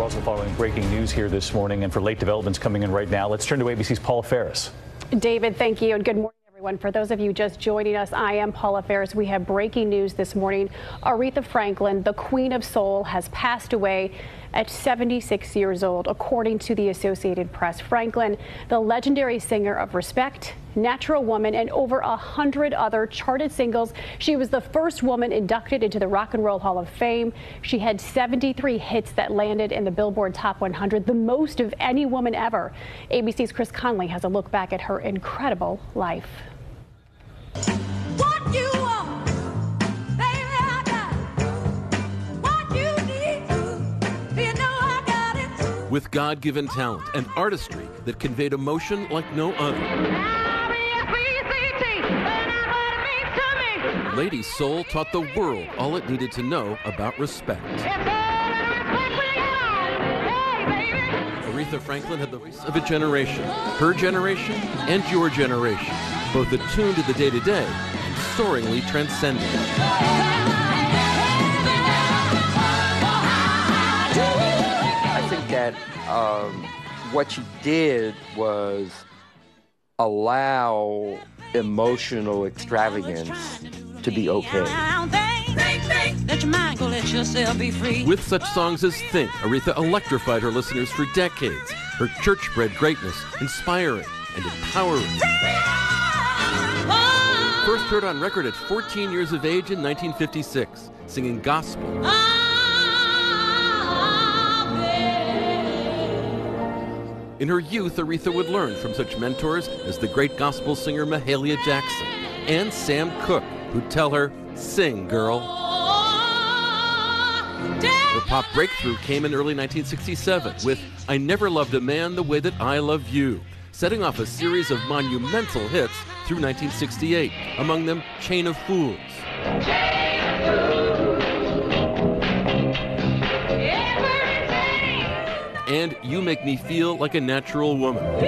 also following breaking news here this morning, and for late developments coming in right now, let's turn to ABC's Paula Ferris. David, thank you, and good morning, everyone. For those of you just joining us, I am Paula Ferris. We have breaking news this morning. Aretha Franklin, the Queen of Soul, has passed away at 76 years old, according to the Associated Press. Franklin, the legendary singer of Respect, Natural Woman, and over 100 other charted singles. She was the first woman inducted into the Rock and Roll Hall of Fame. She had 73 hits that landed in the Billboard Top 100, the most of any woman ever. ABC's Chris Conley has a look back at her incredible life. What you want, baby, I got. What you need, you know I got it. With God-given talent and artistry that conveyed emotion like no other, Lady Soul taught the world all it needed to know about respect. Aretha Franklin had the voice of a generation, her generation and your generation, both attuned to the day-to-day and soaringly transcendent. I think that what she did was allow emotional extravagance to be okay. With such songs as Think, Aretha electrified her listeners for decades. Her church-bred greatness inspiring and empowering. First heard on record at 14 years of age in 1956, singing gospel. In her youth, Aretha would learn from such mentors as the great gospel singer Mahalia Jackson and Sam Cooke, who'd tell her, "Sing, girl." Her pop breakthrough came in early 1967 with I Never Loved a Man the Way That I Love You, setting off a series of monumental hits through 1968, among them Chain of Fools. And You Make Me Feel Like a Natural Woman. You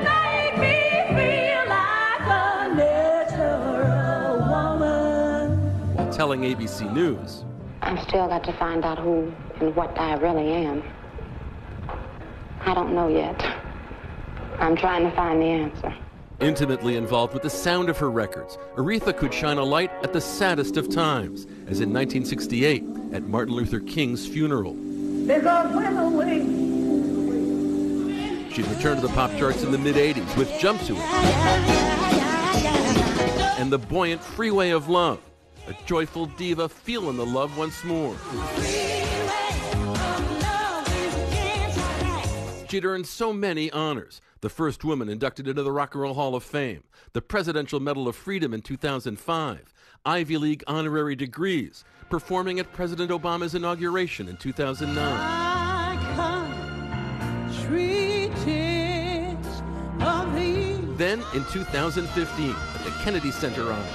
make me feel like a natural woman. While telling ABC News, I've still got to find out who and what I really am. I don't know yet. I'm trying to find the answer. intimately involved with the sound of her records, Aretha could shine a light at the saddest of times, as in 1968 at Martin Luther King's funeral. She'd returned to the pop charts in the mid-'80s with Jumpsuit and the buoyant Freeway of Love, a joyful diva feeling the love once more. She'd earned so many honors: the first woman inducted into the Rock and Roll Hall of Fame, the Presidential Medal of Freedom in 2005, Ivy League honorary degrees, performing at President Obama's inauguration in 2009. Then, in 2015, at the Kennedy Center Honors.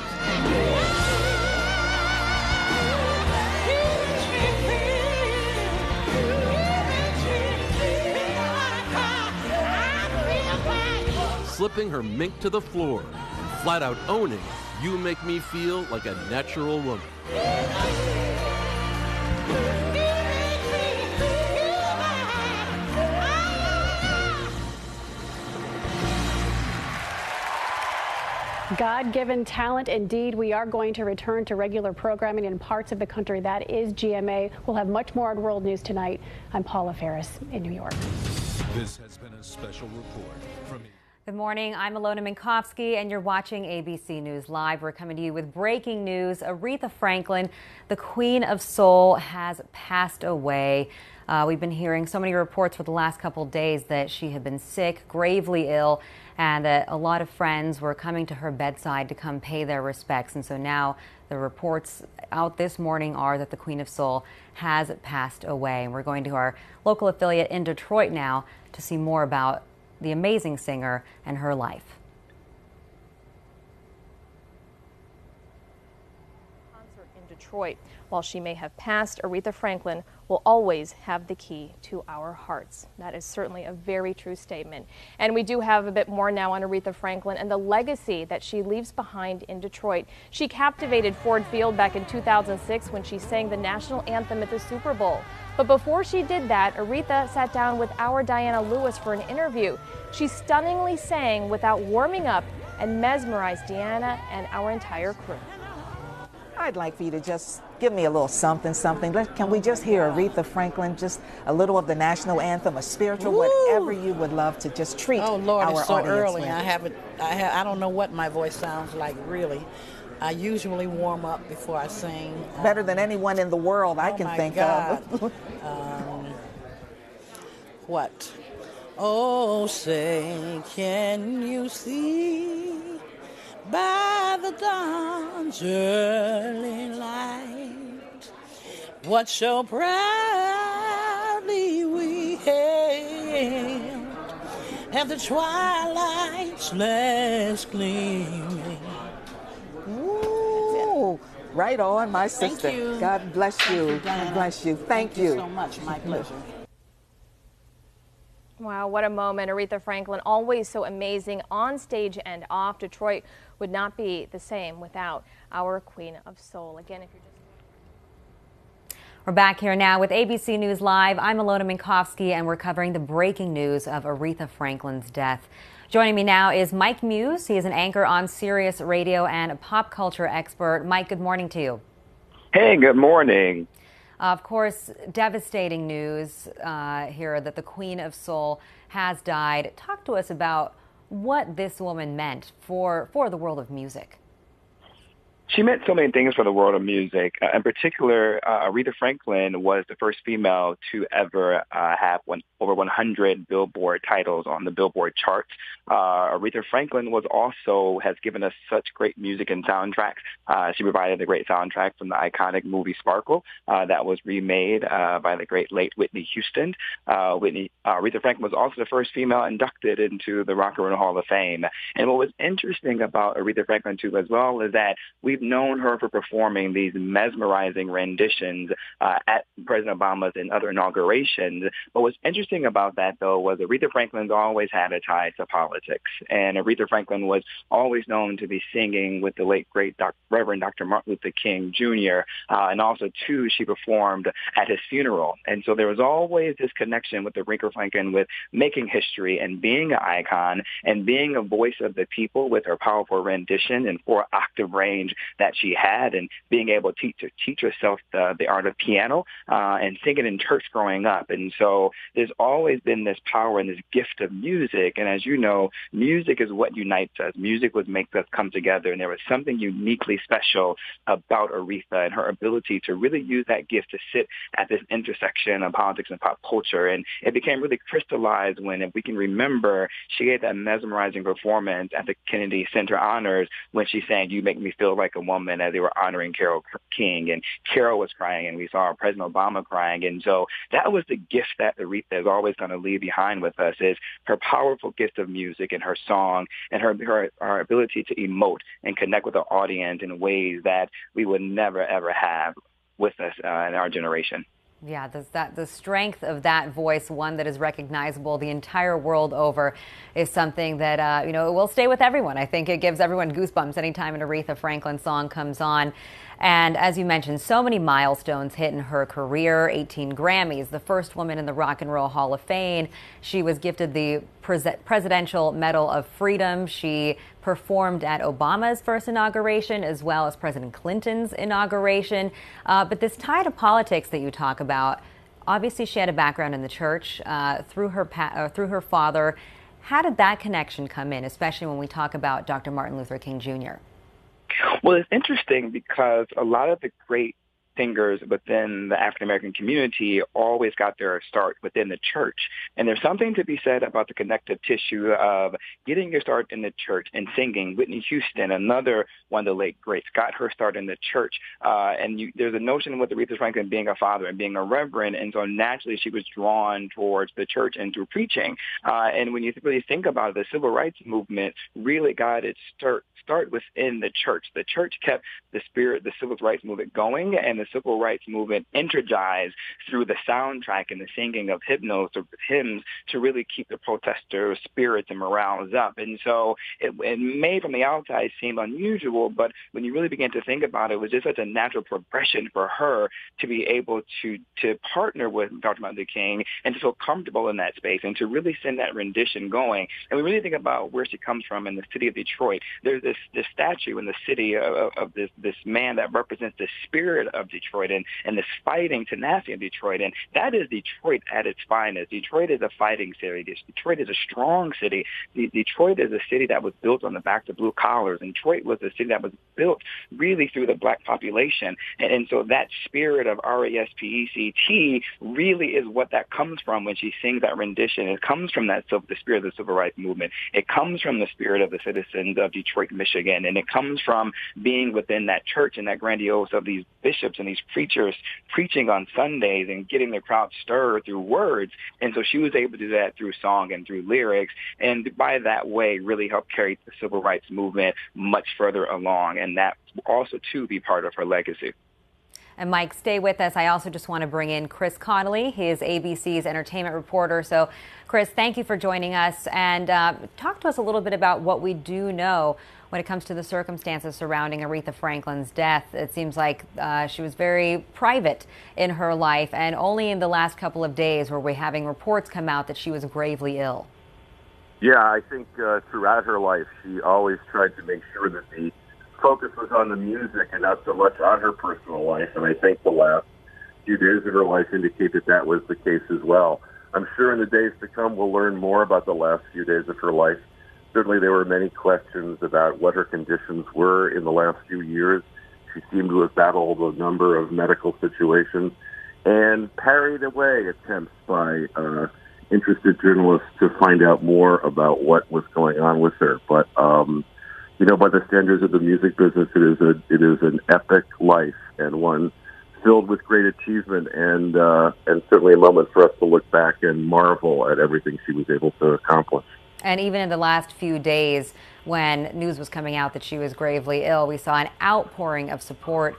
Slipping her mink to the floor and flat out owning You Make Me Feel Like a Natural Woman. God-given talent indeed. We are going to return to regular programming in parts of the country. That is GMA. We'll have much more on World News tonight. I'm Paula Ferris in New York. This has been a special report from... Good morning. I'm Alona Minkowski, and you're watching ABC News Live. We're coming to you with breaking news. Aretha Franklin, the Queen of Soul, has passed away. We've been hearing so many reports for the last couple of days that she had been sick, gravely ill, and that a lot of friends were coming to her bedside to come pay their respects. And so now the reports out this morning are that the Queen of Soul has passed away. And we're going to our local affiliate in Detroit now to see more about the amazing singer and her life. Detroit. While she may have passed, Aretha Franklin will always have the key to our hearts. That is certainly a very true statement. And we do have a bit more now on Aretha Franklin and the legacy that she leaves behind in Detroit. She captivated Ford Field back in 2006 when she sang the national anthem at the Super Bowl. But before she did that, Aretha sat down with our Diana Lewis for an interview. She stunningly sang without warming up and mesmerized Deanna and our entire crew. I'd like for you to just give me a little something. Can we just hear Aretha Franklin, just a little of the national anthem, a spiritual, whatever you would love to just treat Oh Lord, our it's so audience early. with. I don't know what my voice sounds like really. I usually warm up before I sing. Better than anyone in the world I can think of. What? Oh, say, can you see by the dawn's early light what so proudly we hailed at the twilight's last gleaming? Ooh, right on, my sister. Thank you. God bless you. God bless you. Thank you so much. My pleasure. Wow, what a moment. Aretha Franklin, always so amazing on stage and off. Detroit would not be the same without our Queen of Soul. Again, if you're just... We're back here now with ABC News Live. I'm Alona Minkowski, and we're covering the breaking news of Aretha Franklin's death. Joining me now is Mike Muse. He is an anchor on Sirius Radio and a pop culture expert. Mike, good morning to you. Hey, good morning. Of course, devastating news here that the Queen of Soul has died. Talk to us about what this woman meant for the world of music. She meant so many things for the world of music. In particular, Aretha Franklin was the first female to ever have over 100 Billboard titles on the Billboard charts. Aretha Franklin has given us such great music and soundtracks. She provided the great soundtrack from the iconic movie Sparkle that was remade by the great late Whitney Houston. Aretha Franklin was also the first female inducted into the Rock and Roll Hall of Fame. And what was interesting about Aretha Franklin, too, as well, is that we've known her for performing these mesmerizing renditions at President Obama's and other inaugurations. But what's interesting about that, though, was Aretha Franklin's always had a tie to politics. And Aretha Franklin was always known to be singing with the late, great Reverend Dr. Martin Luther King Jr. And also, too, she performed at his funeral. And so there was always this connection with Aretha Franklin with making history and being an icon and being a voice of the people with her powerful rendition and 4-octave range that she had, and being able to teach herself the art of piano and singing in church growing up. And so there's always been this power and this gift of music. And as you know, music is what unites us. Music what makes us come together. And there was something uniquely special about Aretha and her ability to really use that gift to sit at this intersection of politics and pop culture. And it became really crystallized when, if we can remember, she gave that mesmerizing performance at the Kennedy Center Honors when she sang "You Make Me Feel Like a Woman" as they were honoring Carole King, and Carole was crying, and we saw President Obama crying. And so that was the gift that Aretha is always going to leave behind with us, is her powerful gift of music and her song and her ability to emote and connect with the audience in ways that we would never, ever have with us in our generation. Yeah, the strength of that voice, one that is recognizable the entire world over, is something that, it will stay with everyone. I think it gives everyone goosebumps anytime an Aretha Franklin song comes on. And as you mentioned, so many milestones hit in her career, 18 Grammys, the first woman in the Rock and Roll Hall of Fame. She was gifted the Presidential Medal of Freedom. She performed at Obama's first inauguration as well as President Clinton's inauguration. But this tie to politics that you talk about, obviously she had a background in the church through her father. How did that connection come in, especially when we talk about Dr. Martin Luther King Jr.? Well, it's interesting because a lot of the great singers within the African American community always got their start within the church. And there's something to be said about the connective tissue of getting your start in the church and singing. Whitney Houston, another one of the late greats, got her start in the church. There's a notion with Aretha Franklin being a father and being a reverend, and so naturally she was drawn towards the church and through preaching. And when you really think about it, the civil rights movement really got its start within the church. The church kept the spirit, the civil rights movement going, and the civil rights movement energized through the soundtrack and the singing of hymns to really keep the protesters' spirits and morales up. And so it may from the outside seem unusual, but when you really begin to think about it, it was just such a natural progression for her to be able to partner with Dr. Martin Luther King and to feel comfortable in that space and to really send that rendition going. And we really think about where she comes from in the city of Detroit. There's this statue in the city of this man that represents the spirit of Detroit and this fighting tenacity of Detroit. And that is Detroit at its finest. Detroit is a fighting city. Detroit is a strong city. Detroit is a city that was built on the backs of blue collars. And Detroit was a city that was built really through the black population. And so that spirit of RESPECT really is what that comes from when she sings that rendition. It comes from the spirit of the civil rights movement. It comes from the spirit of the citizens of Detroit, Michigan. And it comes from being within that church and that grandiose of these bishops and these preachers preaching on Sundays and getting the crowd stirred through words. And so she was able to do that through song and through lyrics. And by that way, really helped carry the civil rights movement much further along. And that also, too, be part of her legacy. And Mike, stay with us. I also just want to bring in Chris Connolly. He is ABC's entertainment reporter. So, Chris, thank you for joining us. And talk to us a little bit about what we do know when it comes to the circumstances surrounding Aretha Franklin's death. It seems like she was very private in her life, and only in the last couple of days were we having reports come out that she was gravely ill. Yeah, I think throughout her life, she always tried to make sure that the focus was on the music and not so much on her personal life. And I think the last few days of her life indicate that that was the case as well. I'm sure in the days to come, we'll learn more about the last few days of her life. Certainly there were many questions about what her conditions were in the last few years. She seemed to have battled a number of medical situations and parried away attempts by interested journalists to find out more about what was going on with her. But, by the standards of the music business, it is an epic life and one filled with great achievement and certainly a moment for us to look back and marvel at everything she was able to accomplish. And even in the last few days, when news was coming out that she was gravely ill, we saw an outpouring of support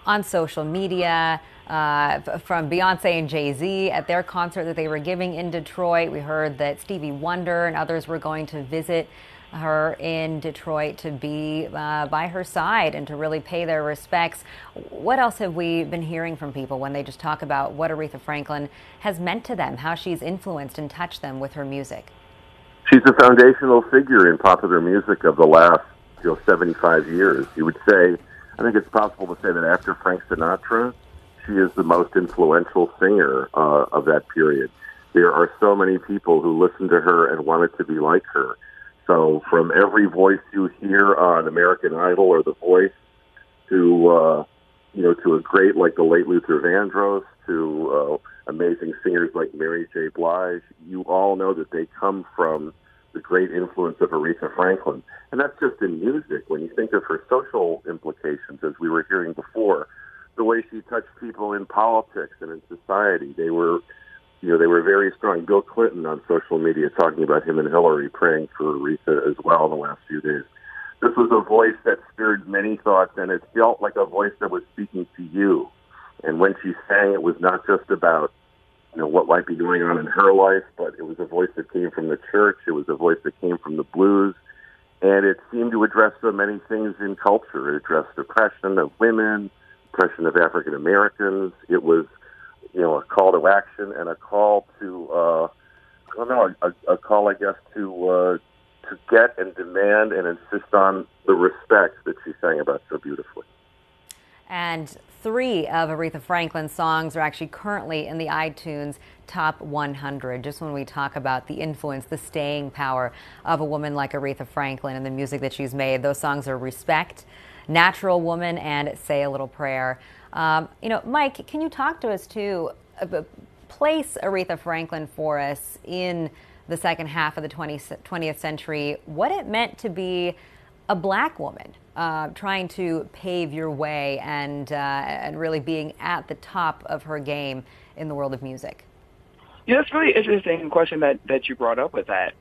on social media from Beyonce and Jay-Z at their concert that they were giving in Detroit. We heard that Stevie Wonder and others were going to visit her in Detroit to be by her side and to really pay their respects. What else have we been hearing from people when they just talk about what Aretha Franklin has meant to them, how she's influenced and touched them with her music? She's a foundational figure in popular music of the last 75 years. You would say, I think it's possible to say that after Frank Sinatra, she is the most influential singer of that period. There are so many people who listened to her and wanted to be like her. So from every voice you hear on American Idol or The Voice to a great like the late Luther Vandross, to amazing singers like Mary J. Blige, you all know that they come from the great influence of Aretha Franklin. And that's just in music. When you think of her social implications, as we were hearing before, the way she touched people in politics and in society, they were very strong. Bill Clinton on social media talking about him and Hillary, praying for Aretha as well in the last few days. This was a voice that stirred many thoughts, and it felt like a voice that was speaking to you. And when she sang, it was not just about what might be going on in her life, but it was a voice that came from the church. It was a voice that came from the blues, and it seemed to address so many things in culture. It addressed oppression of women, oppression of African Americans. It was, a call to action and a call to, a call, I guess, to get and demand and insist on the respect that she sang about so beautifully. And 3 of Aretha Franklin's songs are actually currently in the iTunes Top 100. Just when we talk about the influence, the staying power of a woman like Aretha Franklin and the music that she's made, those songs are Respect, Natural Woman, and Say a Little Prayer. Mike, can you talk to us too? Place Aretha Franklin for us in the second half of the 20th century, what it meant to be a black woman trying to pave your way and really being at the top of her game in the world of music. Yeah, it's really interesting question that you brought up with that.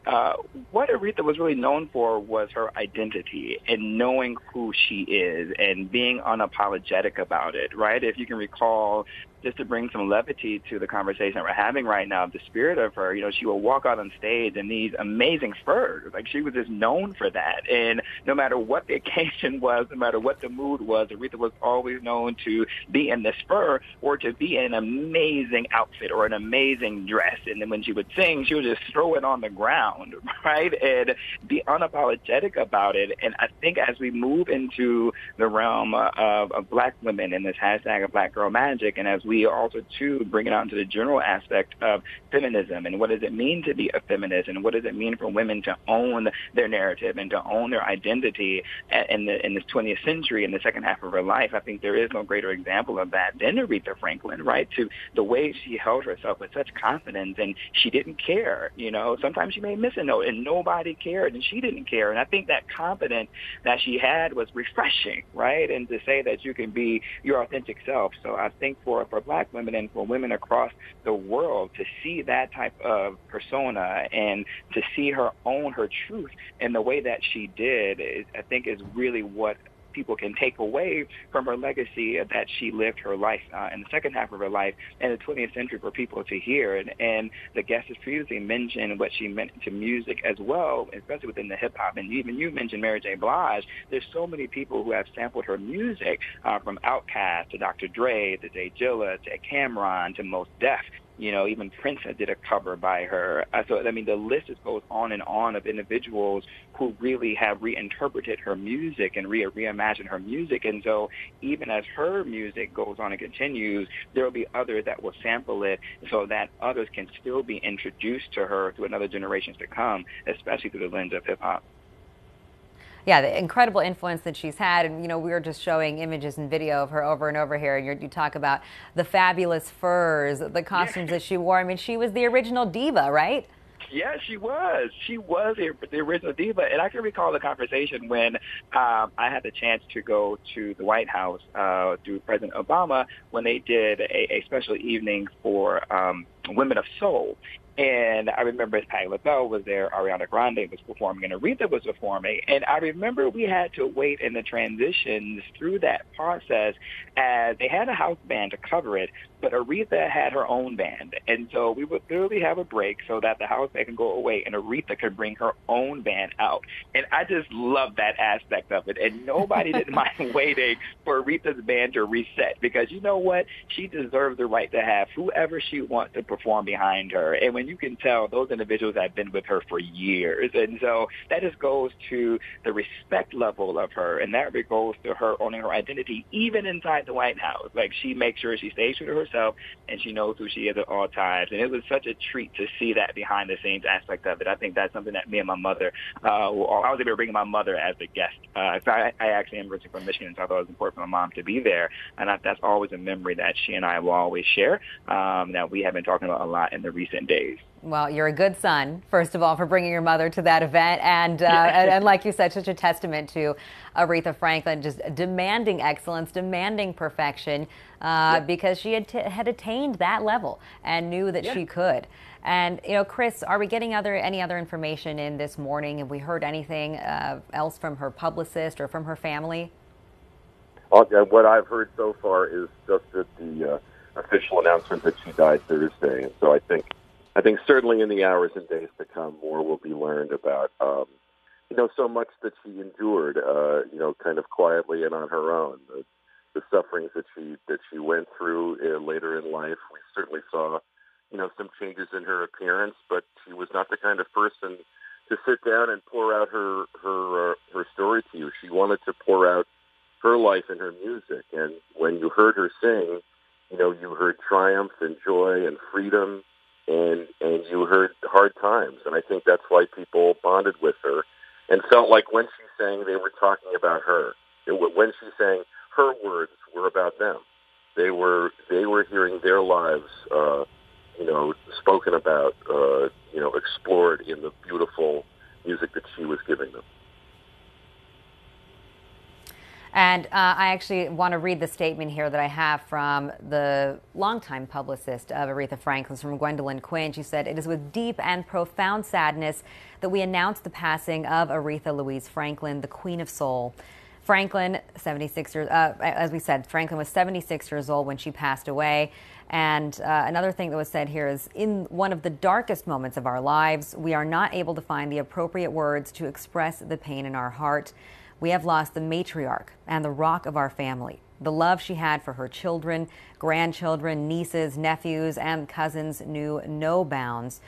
What Aretha was really known for was her identity and knowing who she is and being unapologetic about it, right? If you can recall, just to bring some levity to the conversation that we're having right now, the spirit of her, she will walk out on stage in these amazing furs. Like, she was just known for that. And no matter what the occasion was, no matter what the mood was, Aretha was always known to be in this fur or to be in an amazing outfit or an amazing dress. And then when she would sing, she would just throw it on the ground, right? And be unapologetic about it. And I think as we move into the realm of black women and this hashtag of Black Girl Magic, and as we also, too, bring it out into the general aspect of feminism and what does it mean to be a feminist and what does it mean for women to own their narrative and to own their identity in this 20th century, in the second half of her life. I think there is no greater example of that than Aretha Franklin, right? To the way she held herself with such confidence, and she didn't care. Sometimes she may miss a note and nobody cared and she didn't care. And I think that confidence that she had was refreshing, right? And to say that you can be your authentic self. So I think for black women and for women across the world to see that type of persona and to see her own her truth in the way that she did, I think is really what people can take away from her legacy that she lived her life in the second half of her life in the 20th century for people to hear. And the guest has previously mentioned what she meant to music as well, especially within the hip-hop. And even you mentioned Mary J. Blige. There's so many people who have sampled her music, from Outkast to Dr. Dre to Jay Dilla to Cameron to Mos Def. Even Prince did a cover by her. So, the list just goes on and on of individuals who really have reinterpreted her music and reimagined her music. And so even as her music goes on and continues, there will be others that will sample it so that others can still be introduced to her to another generations to come, especially through the lens of hip-hop. Yeah, the incredible influence that she's had. And, we were just showing images and video of her over and over here. And you talk about the fabulous furs, the costumes that she wore. She was the original diva, right? Yeah, she was. She was the original diva. And I can recall the conversation when I had the chance to go to the White House through President Obama when they did a special evening for Women of Soul. And I remember Patti LaBelle was there, Ariana Grande was performing, and Aretha was performing. And I remember we had to wait in the transitions through that process as they had a house band to cover it, but Aretha had her own band. And so we would literally have a break so that the house band can go away and Aretha could bring her own band out. And I just love that aspect of it. And nobody didn't mind waiting for Aretha's band to reset because you know what? She deserves the right to have whoever she wants to perform behind her. And when you can tell, those individuals have been with her for years. And so that just goes to the respect level of her, and that goes to her owning her identity, even inside the White House. Like, she makes sure she stays true to herself, and she knows who she is at all times. And it was such a treat to see that behind-the-scenes aspect of it. I think that's something that me and my mother, I was able to bring my mother as a guest. So I actually am originally from Michigan, so I thought it was important for my mom to be there. And that's always a memory that she and I will always share, that we have been talking about a lot in the recent days. Well, you're a good son, first of all, for bringing your mother to that event. And like you said, such a testament to Aretha Franklin, just demanding excellence, demanding perfection, because she had attained that level and knew that she could. And, Chris, are we getting any other information in this morning? Have we heard anything else from her publicist or from her family? What I've heard so far is just that the official announcement that she died Thursday. And so I think certainly in the hours and days to come, more will be learned about, so much that she endured, kind of quietly and on her own. The sufferings that she went through later in life. We certainly saw, some changes in her appearance, but she was not the kind of person to sit down and pour out her story to you. She wanted to pour out her life and her music. And when you heard her sing, you heard triumph and joy and freedom. And you heard hard times, and I think that's why people bonded with her and felt like when she sang, they were talking about her. When she sang, her words were about them. their lives, spoken about, explored in the beautiful music that she was giving them. And I actually want to read the statement here that I have from the longtime publicist of Aretha Franklin, from Gwendolyn Quinn. She said, "It is with deep and profound sadness that we announce the passing of Aretha Louise Franklin, the Queen of Soul." Franklin, 76 years, as we said, Franklin was 76 years old when she passed away. And another thing that was said here is, in one of the darkest moments of our lives, we are not able to find the appropriate words to express the pain in our heart. We have lost the matriarch and the rock of our family. The love she had for her children, grandchildren, nieces, nephews, and cousins knew no bounds.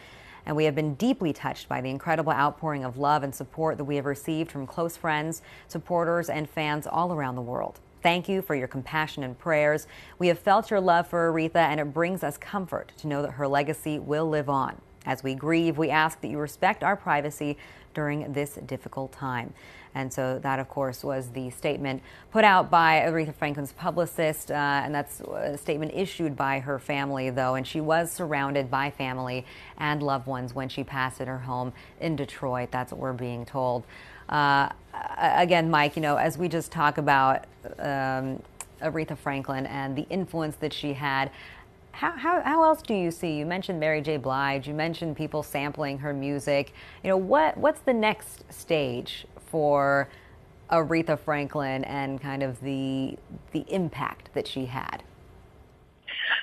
And we have been deeply touched by the incredible outpouring of love and support that we have received from close friends, supporters, and fans all around the world. Thank you for your compassion and prayers. We have felt your love for Aretha, and it brings us comfort to know that her legacy will live on. As we grieve, we ask that you respect our privacy during this difficult time. And so that, of course, was the statement put out by Aretha Franklin's publicist, and that's a statement issued by her family, though, and she was surrounded by family and loved ones when she passed at her home in Detroit. That's what we're being told. Again, Mike, as we just talk about Aretha Franklin and the influence that she had, how else do you see? You mentioned Mary J. Blige. You mentioned people sampling her music. What's the next stage for Aretha Franklin and kind of the impact that she had?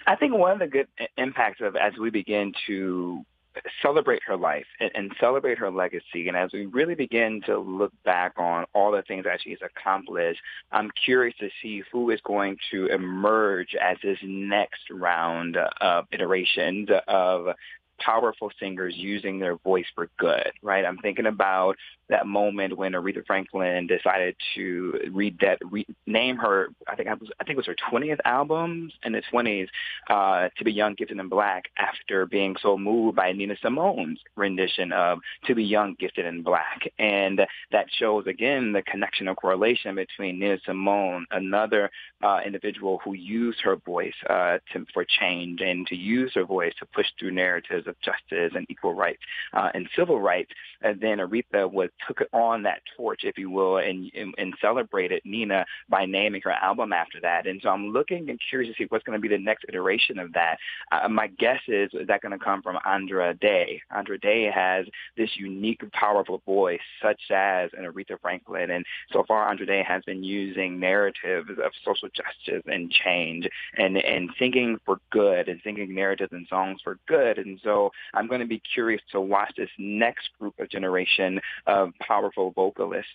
I think one of the good impacts of, as we begin to celebrate her life and celebrate her legacy, and as we really begin to look back on all the things that she's accomplished, I'm curious to see who is going to emerge as this next round of iterations of powerful singers using their voice for good, right? I'm thinking about that moment when Aretha Franklin decided to name her, I think it was her 20th album in the 20s, To Be Young, Gifted, and Black, after being so moved by Nina Simone's rendition of To Be Young, Gifted, and Black. And that shows, again, the connection or correlation between Nina Simone, another individual who used her voice for change and to use her voice to push through narratives of justice and equal rights and civil rights. And then Aretha took on that torch, if you will, and celebrated Nina by naming her album after that. And so I'm looking and curious to see what's going to be the next iteration of that. My guess is that going to come from Andra Day. Andra Day has this unique, powerful voice, such as an Aretha Franklin. And so far, Andra Day has been using narratives of social justice and change and singing for good and singing narratives and songs for good. And so I'm going to be curious to watch this next group of generation of powerful vocalists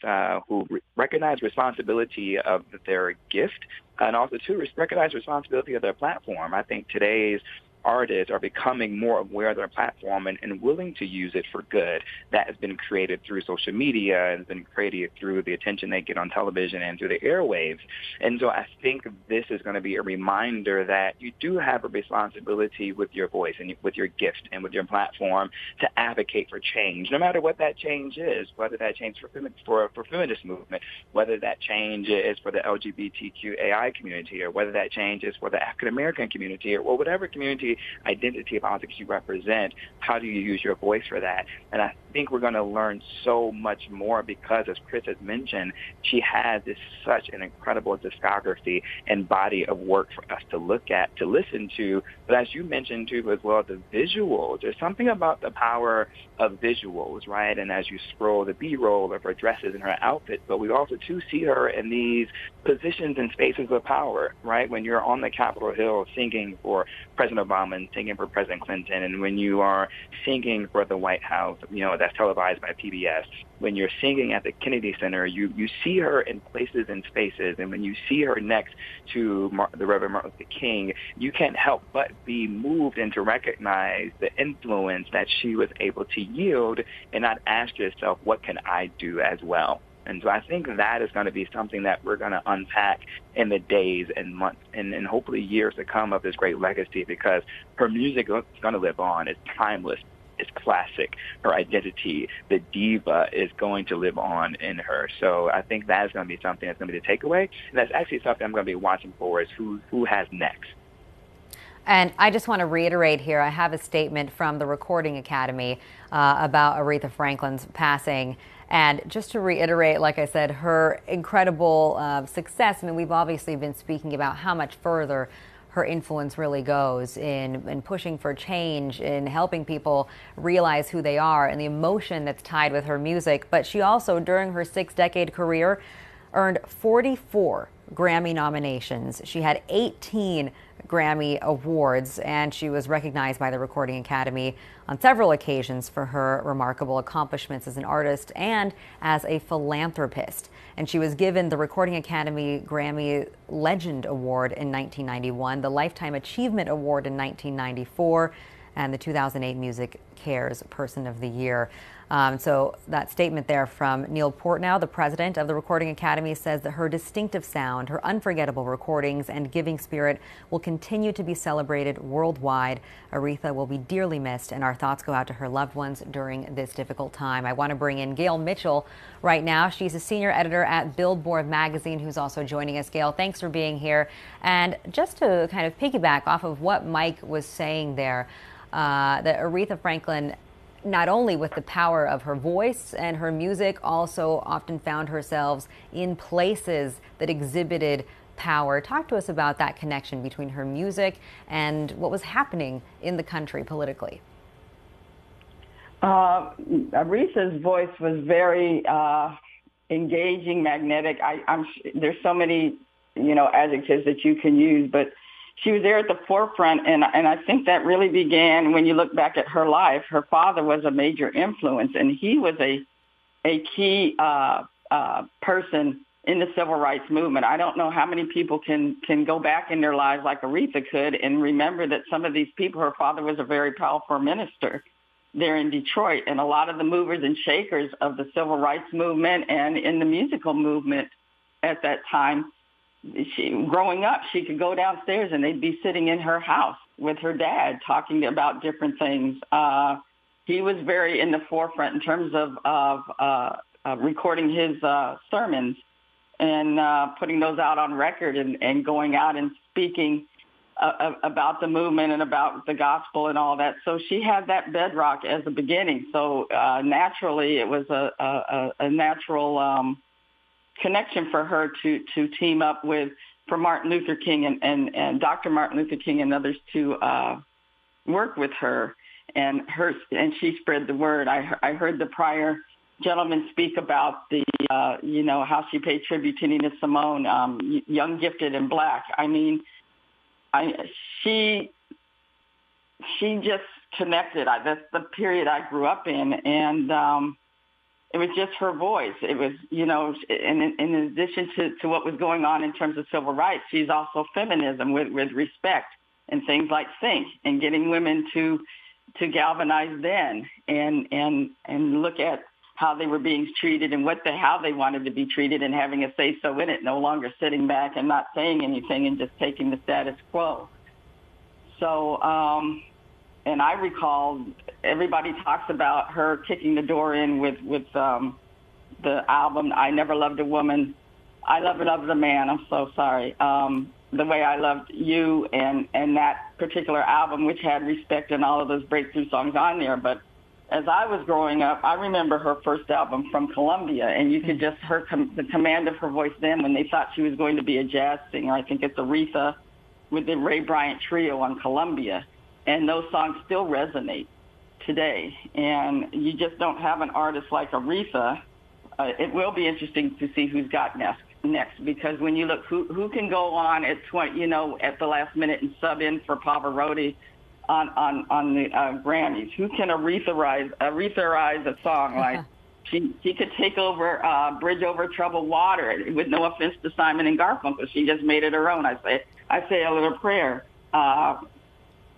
who recognize responsibility of their gift and also, too, recognize responsibility of their platform. I think today's artists are becoming more aware of their platform and willing to use it for good. That has been created through social media and has been created through the attention they get on television and through the airwaves. And so I think this is going to be a reminder that you do have a responsibility with your voice and with your gift and with your platform to advocate for change, no matter what that change is, whether that change for feminist movement, whether that change is for the LGBTQAI community, or whether that change is for the African American community, or whatever community identity politics you represent. How do you use your voice for that? And I think we're going to learn so much more because, as Chris has mentioned, she has such an incredible discography and body of work for us to look at, to listen to. But as you mentioned too as well, the visuals. There's something about the power of visuals, right? And as you scroll the B-roll of her dresses and her outfits, but we also too see her in these positions and spaces of power, right? When you're on the Capitol Hill singing for President Obama and singing for President Clinton, and when you are singing for the White House, that's televised by PBS, when you're singing at the Kennedy Center, you see her in places and spaces, and when you see her next to the Reverend Martin Luther King, you can't help but be moved and to recognize the influence that she was able to yield and not ask yourself, what can I do as well? And so I think that is going to be something that we're going to unpack in the days and months and hopefully years to come of this great legacy, because her music is going to live on. It's timeless. It's classic. Her identity, the diva, is going to live on in her. So I think that is going to be something that's going to be the takeaway. And that's actually something I'm going to be watching for, is who has next. And I just want to reiterate here, I have a statement from the Recording Academy about Aretha Franklin's passing. And just to reiterate, like I said, her incredible success. I mean, we've obviously been speaking about how much further her influence really goes in pushing for change, in helping people realize who they are, and the emotion that's tied with her music. But she also, during her 6-decade career, earned 44 Grammy nominations. She had 18 Grammy awards, and she was recognized by the Recording Academy on several occasions for her remarkable accomplishments as an artist and as a philanthropist. And she was given the Recording Academy Grammy Legend Award in 1991, the Lifetime Achievement Award in 1994, and the 2008 Music Cares Person of the Year. So that statement there from Neil Portnow, the president of the Recording Academy, says that her distinctive sound, her unforgettable recordings, and giving spirit will continue to be celebrated worldwide. Aretha will be dearly missed, and our thoughts go out to her loved ones during this difficult time. I want to bring in Gail Mitchell right now. She's a senior editor at Billboard magazine, who's also joining us. Gail, thanks for being here. And just to kind of piggyback off of what Mike was saying there, that Aretha Franklin, not only with the power of her voice and her music, also often found herself in places that exhibited power. Talk to us about that connection between her music and what was happening in the country politically. Aretha's voice was very engaging, magnetic. There's so many, adjectives that you can use, but she was there at the forefront, and I think that really began when you look back at her life. Her father was a major influence, and he was a key person in the civil rights movement. I don't know how many people can go back in their lives like Aretha could and remember that some of these people, her father was a very powerful minister there in Detroit, and a lot of the movers and shakers of the civil rights movement and in the musical movement at that time. Growing up, she could go downstairs and they'd be sitting in her house with her dad talking about different things. He was very in the forefront in terms of recording his sermons and putting those out on record and going out and speaking about the movement and about the gospel and all that. So she had that bedrock as a beginning. So naturally, it was a natural connection for her to team up for Martin Luther King and Dr. Martin Luther King and others to work with her, and she spread the word. I heard the prior gentleman speak about the how she paid tribute to Nina Simone, young, gifted, and black. I mean, she just connected. That's the period I grew up in, and it was just her voice. It was, in addition to what was going on in terms of civil rights, she's also feminism with respect and things like Think and getting women to galvanize then and look at how they were being treated and how they wanted to be treated and having a say-so in it, no longer sitting back and not saying anything and just taking the status quo. So, and I recall everybody talks about her kicking the door in with the album I Never Loved a Woman. I Never Loved a Man. I'm so sorry. The Way I Loved You and that particular album, which had Respect and all of those breakthrough songs on there. But as I was growing up, I remember her first album from Columbia, and you could just hear the command of her voice then when they thought she was going to be a jazz singer. I think it's Aretha with the Ray Bryant Trio on Columbia. And those songs still resonate today. And you just don't have an artist like Aretha. It will be interesting to see who's got next, because when you look who can go on at at the last minute and sub in for Pavarotti on the Grammys. Who can Aretha-ize a song like she could take over Bridge Over Troubled Water with no offense to Simon and Garfunkel. She just made it her own. I say a little prayer.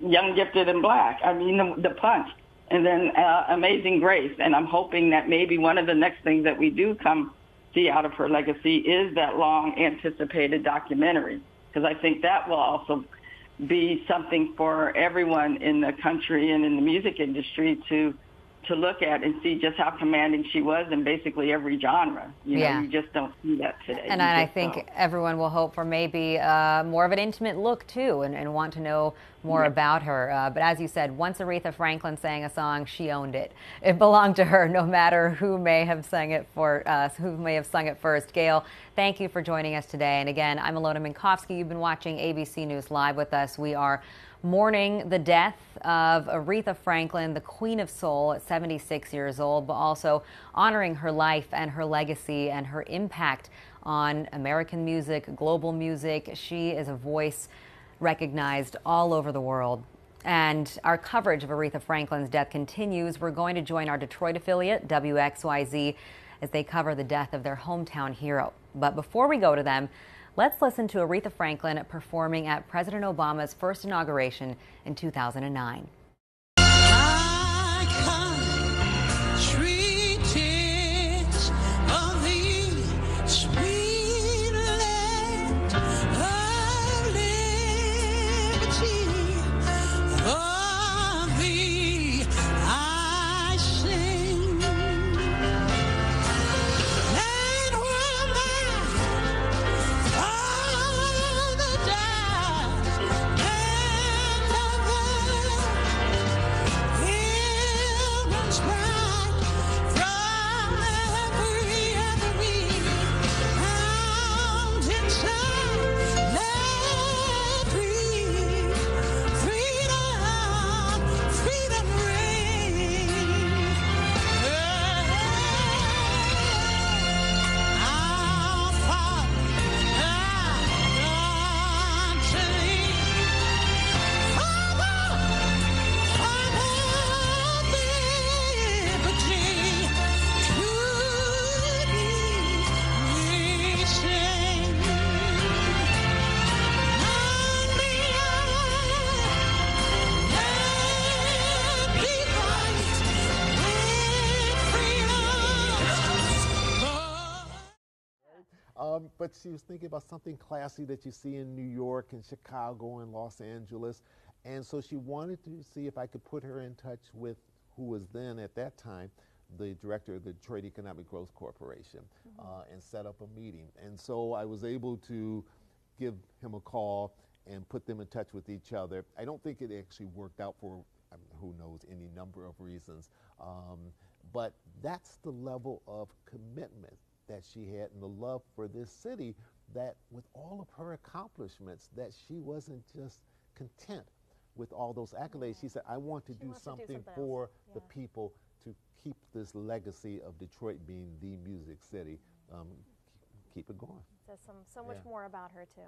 Young, Gifted, and Black. I mean, the Punch. And then Amazing Grace. And I'm hoping that maybe one of the next things that we do come see out of her legacy is that long-anticipated documentary, because I think that will also be something for everyone in the country and in the music industry to to look at and see just how commanding she was in basically every genre. You know, you just don't see that today. And I think everyone will hope for maybe more of an intimate look, too, and want to know more about her. But as you said, once Aretha Franklin sang a song, she owned it. It belonged to her, no matter who may have sung it first. Gail, thank you for joining us today. And again, I'm Alona Minkowski. You've been watching ABC News Live with us. We are mourning the death of Aretha Franklin, the Queen of Soul, at 76 years old, but also honoring her life and her legacy and her impact on American music, global music. She is a voice recognized all over the world. And our coverage of Aretha Franklin's death continues. We're going to join our Detroit affiliate, WXYZ, as they cover the death of their hometown hero. But before we go to them, let's listen to Aretha Franklin performing at President Obama's first inauguration in 2009. But she was thinking about something classy that you see in New York and Chicago and Los Angeles. And so she wanted to see if I could put her in touch with who was then, at that time, the director of the Detroit Economic Growth Corporation, and set up a meeting. And so I was able to give him a call and put them in touch with each other. I don't think it actually worked out for, who knows, any number of reasons. But that's the level of commitment that she had and the love for this city, that with all of her accomplishments, that she wasn't just content with all those accolades. She said, I want to do something for the people to keep this legacy of Detroit being the music city. Keep it going. Says so much more about her, too.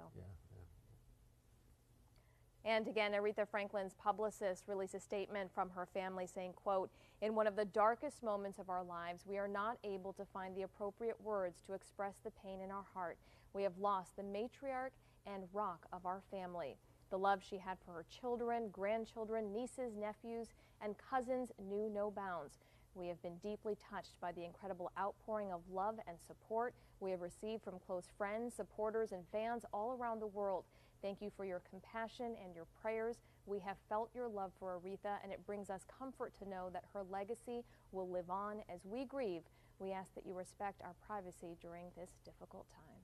And again, Aretha Franklin's publicist released a statement from her family saying, quote, in one of the darkest moments of our lives, we are not able to find the appropriate words to express the pain in our heart. We have lost the matriarch and rock of our family. The love she had for her children, grandchildren, nieces, nephews, and cousins knew no bounds. We have been deeply touched by the incredible outpouring of love and support we have received from close friends, supporters, and fans all around the world. Thank you for your compassion and your prayers. We have felt your love for Aretha, and it brings us comfort to know that her legacy will live on as we grieve. We ask that you respect our privacy during this difficult time.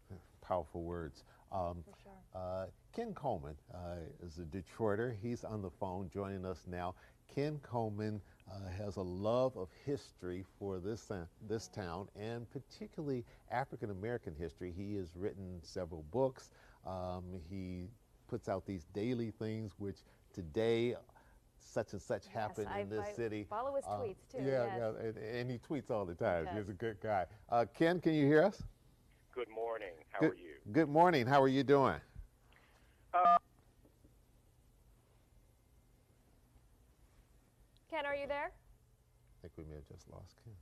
Yeah. Powerful words. For sure. Ken Coleman is a Detroiter. He's on the phone joining us now. Ken Coleman has a love of history for this town, and particularly African American history. He has written several books. He puts out these daily things, which today such and such happened in this city. Follow his tweets too. Yeah, and he tweets all the time. He's a good guy. Ken, can you hear us? Good morning. How are you? Good morning. How are you doing? Ken, are you there? I think we may have just lost Ken.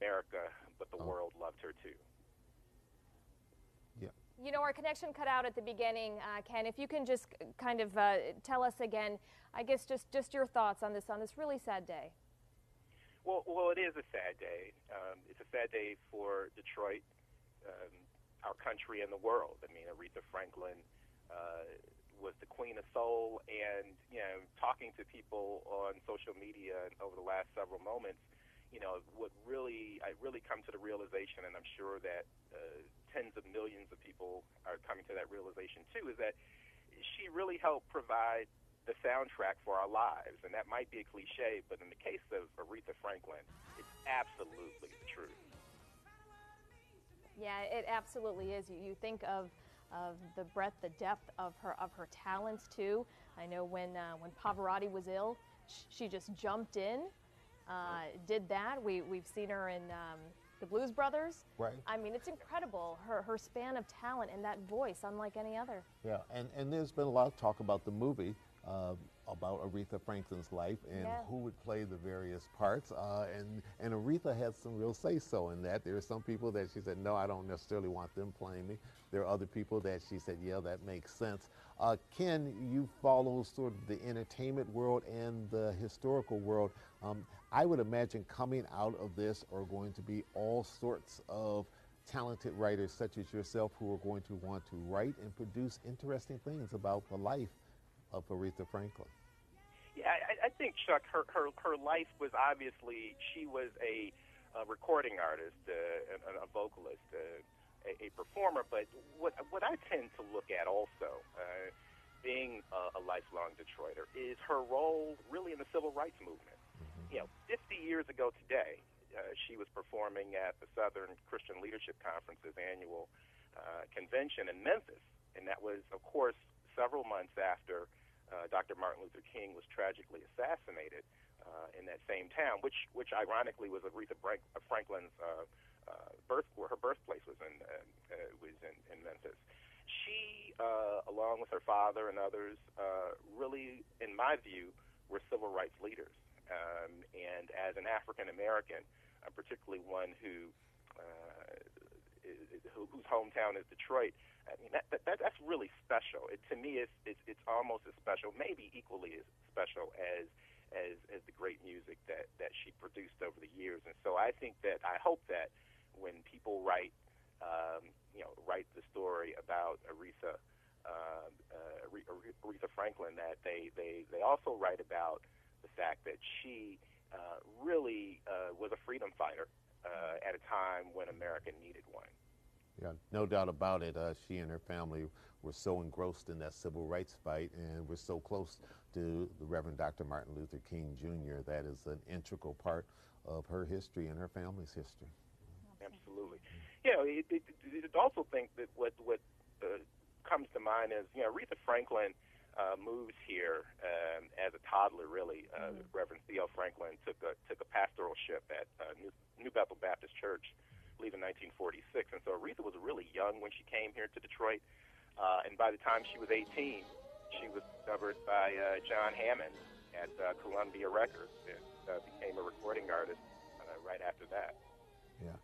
America, but the world loved her too. Yeah. You know, our connection cut out at the beginning, Ken. If you can just kind of tell us again, I guess just your thoughts on this really sad day. Well, it is a sad day. It's a sad day for Detroit, our country, and the world. I mean, Aretha Franklin was the Queen of Soul. soul, and talking to people on social media over the last several moments, I really come to the realization, and I'm sure that tens of millions of people are coming to that realization too, is that she really helped provide the soundtrack for our lives. And that might be a cliche, but in the case of Aretha Franklin, it's absolutely the truth. Yeah, it absolutely is. You think of the breadth, the depth of her talents too. I know when Pavarotti was ill, she just jumped in, did that. We've seen her in the Blues Brothers. Right. I mean, it's incredible, her span of talent and that voice, unlike any other. Yeah, and there's been a lot of talk about the movie, about Aretha Franklin's life and who would play the various parts. And Aretha had some real say-so in that. There are some people that she said, no, I don't necessarily want them playing me. There are other people that she said, yeah, that makes sense. Ken, you follow sort of the entertainment world and the historical world. I would imagine coming out of this are going to be all sorts of talented writers such as yourself who are going to want to write and produce interesting things about the life of Aretha Franklin. Yeah, I think, Chuck, her life was obviously, she was a recording artist, a vocalist, a performer, but what I tend to look at also, being a lifelong Detroiter, is her role really in the civil rights movement. 50 years ago today, she was performing at the Southern Christian Leadership Conference's annual convention in Memphis, and that was, of course, several months after Dr. Martin Luther King was tragically assassinated in that same town, which ironically was Aretha Franklin's her birthplace was in Memphis. She, along with her father and others, really, in my view, were civil rights leaders. And as an African American, particularly one whose hometown is Detroit, I mean that's really special. To me, it's almost as special, maybe equally as special as the great music that she produced over the years. And so I hope that when people write the story about Aretha Franklin, that they also write about the fact that she really was a freedom fighter at a time when America needed one. Yeah, no doubt about it. She and her family were so engrossed in that civil rights fight and were so close to the Reverend Dr. Martin Luther King Jr. That is an integral part of her history and her family's history. Absolutely. I also think that what comes to mind is, Aretha Franklin moves here as a toddler, really. Reverend Theo Franklin took a pastoralship at New Bethel Baptist Church, I believe in 1946. And so Aretha was really young when she came here to Detroit. And by the time she was 18, she was discovered by John Hammond at Columbia Records and became a recording artist right after that. Yeah,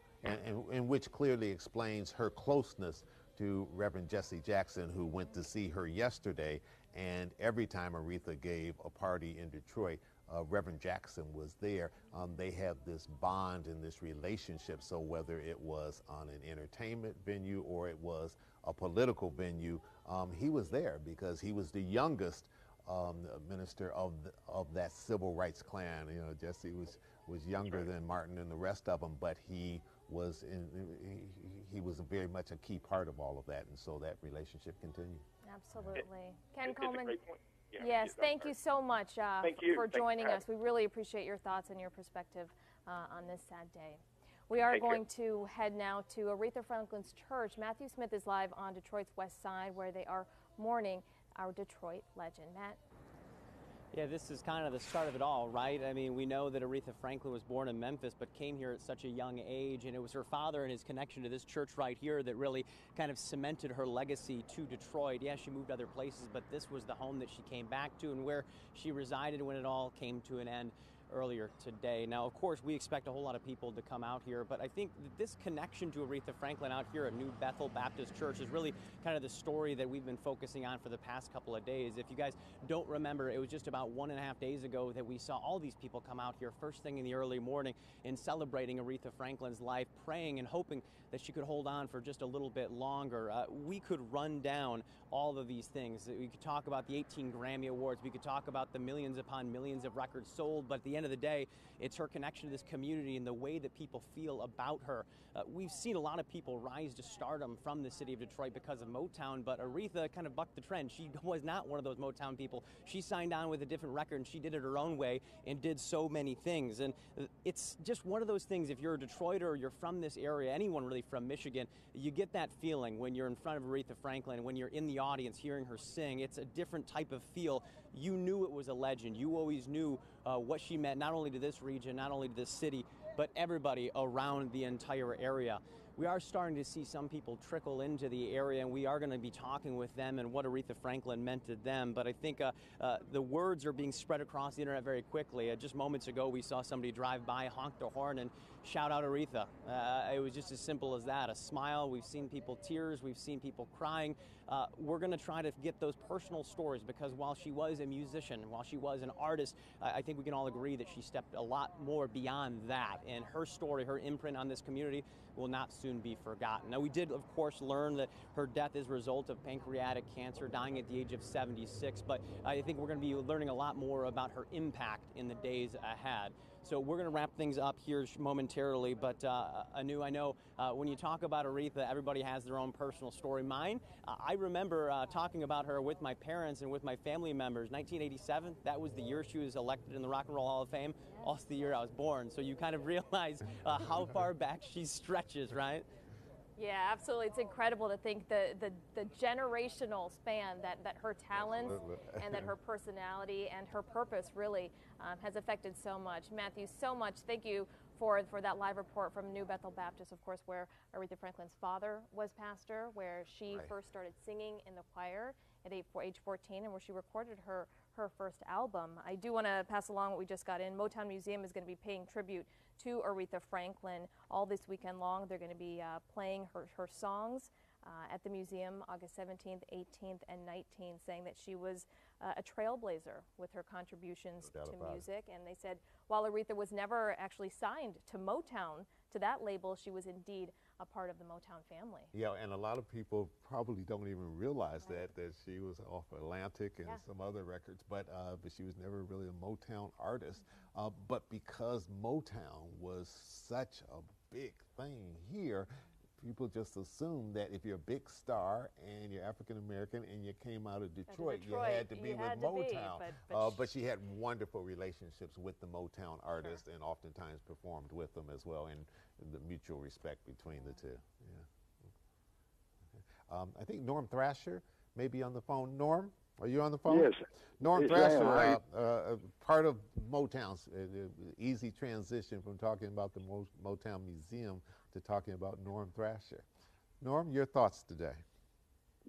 and which clearly explains her closeness to Reverend Jesse Jackson, who went to see her yesterday. And every time Aretha gave a party in Detroit, Reverend Jackson was there. They had this bond and this relationship. So whether it was on an entertainment venue or it was a political venue, he was there because he was the youngest minister of that civil rights clan. Jesse was younger than Martin and the rest of them, but he was very much a key part of all of that, and so that relationship continued. Absolutely. Ken Coleman. Great point. Yes, thank you so much for joining us. We really appreciate your thoughts and your perspective on this sad day. We are going to head now to Aretha Franklin's church. Matthew Smith is live on Detroit's West Side, where they are mourning our Detroit legend. Matt? Yeah, this is kind of the start of it all, right? I mean, we know that Aretha Franklin was born in Memphis, but came here at such a young age, and it was her father and his connection to this church right here that really kind of cemented her legacy to Detroit. Yeah, she moved other places, but this was the home that she came back to and where she resided when it all came to an end. earlier today. Now, of course, we expect a whole lot of people to come out here, but I think that this connection to Aretha Franklin out here at New Bethel Baptist Church is really kind of the story that we've been focusing on for the past couple of days. If you guys don't remember, it was just about 1.5 days ago that we saw all these people come out here first thing in the early morning in celebrating Aretha Franklin's life, praying and hoping that she could hold on for just a little bit longer. We could run down all of these things. We could talk about the 18 Grammy Awards. We could talk about the millions upon millions of records sold. But at the end of the day, it's her connection to this community and the way that people feel about her. We've seen a lot of people rise to stardom from the city of Detroit because of Motown, but Aretha kind of bucked the trend. She was not one of those Motown people. She signed on with a different record, and she did it her own way and did so many things. And it's just one of those things, if you're a Detroiter or you're from this area, anyone really from Michigan, you get that feeling when you're in front of Aretha Franklin, when you're in the audience hearing her sing. It's a different type of feel. You knew it was a legend. You always knew what she meant, not only to this region, not only to this city, but everybody around the entire area. We are starting to see some people trickle into the area, and we are going to be talking with them and what Aretha Franklin meant to them. But I think the words are being spread across the internet very quickly. Just moments ago, we saw somebody drive by, honk their horn, and shout out Aretha. It was just as simple as that, a smile. We've seen people tears. We've seen people crying. We're going to try to get those personal stories, because while she was a musician, while she was an artist, I think we can all agree that she stepped a lot more beyond that. And her story, her imprint on this community will not soon be forgotten. Now, we did, of course, learn that her death is a result of pancreatic cancer, dying at the age of 76, but I think we're going to be learning a lot more about her impact in the days ahead. So we're going to wrap things up here momentarily, but Anu, I know when you talk about Aretha, everybody has their own personal story. Mine, I remember talking about her with my parents and with my family members. 1987, that was the year she was elected in the Rock and Roll Hall of Fame, also the year I was born. So you kind of realize how far back she stretches, right? Yeah, absolutely. It's incredible to think the generational span that her talents and that her personality and her purpose really has affected so much. Matthew, so much. Thank you for that live report from New Bethel Baptist, of course, where Aretha Franklin's father was pastor, where she first started singing in the choir at age 14, and where she recorded her first album. I do want to pass along what we just got in. Motown Museum is going to be paying tribute to Aretha Franklin all this weekend long. They're going to be playing her songs at the museum August 17th, 18th, and 19th, saying that she was a trailblazer with her contributions to music. And they said while Aretha was never actually signed to Motown, to that label, she was indeed a part of the Motown family. Yeah, and a lot of people probably don't even realize that she was off Atlantic and some other records, but she was never really a Motown artist. But because Motown was such a big thing here, people just assume that if you're a big star and you're African American and you came out of Detroit, you had to be with Motown. But she had wonderful relationships with the Motown artists and oftentimes performed with them as well, and the mutual respect between the two. Yeah. I think Norm Thrasher may be on the phone. Norm, are you on the phone? Yes. Norm Thrasher, part of Motown's easy transition from talking about the Motown Museum to talking about Norm Thrasher. Norm, your thoughts today?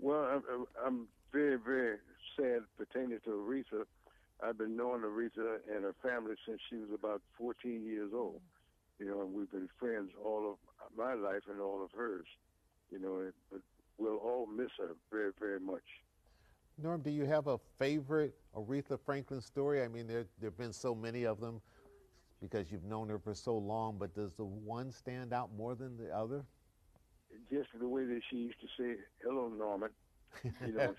Well, I'm very, very sad pertaining to Aretha. I've been knowing Aretha and her family since she was about 14 years old. You know, and we've been friends all of my life and all of hers. You know, but we'll all miss her very, very much. Norm, do you have a favorite Aretha Franklin story? I mean, there have been so many of them because you've known her for so long, but does the one stand out more than the other? Just the way that she used to say, "Hello, Norman." You know,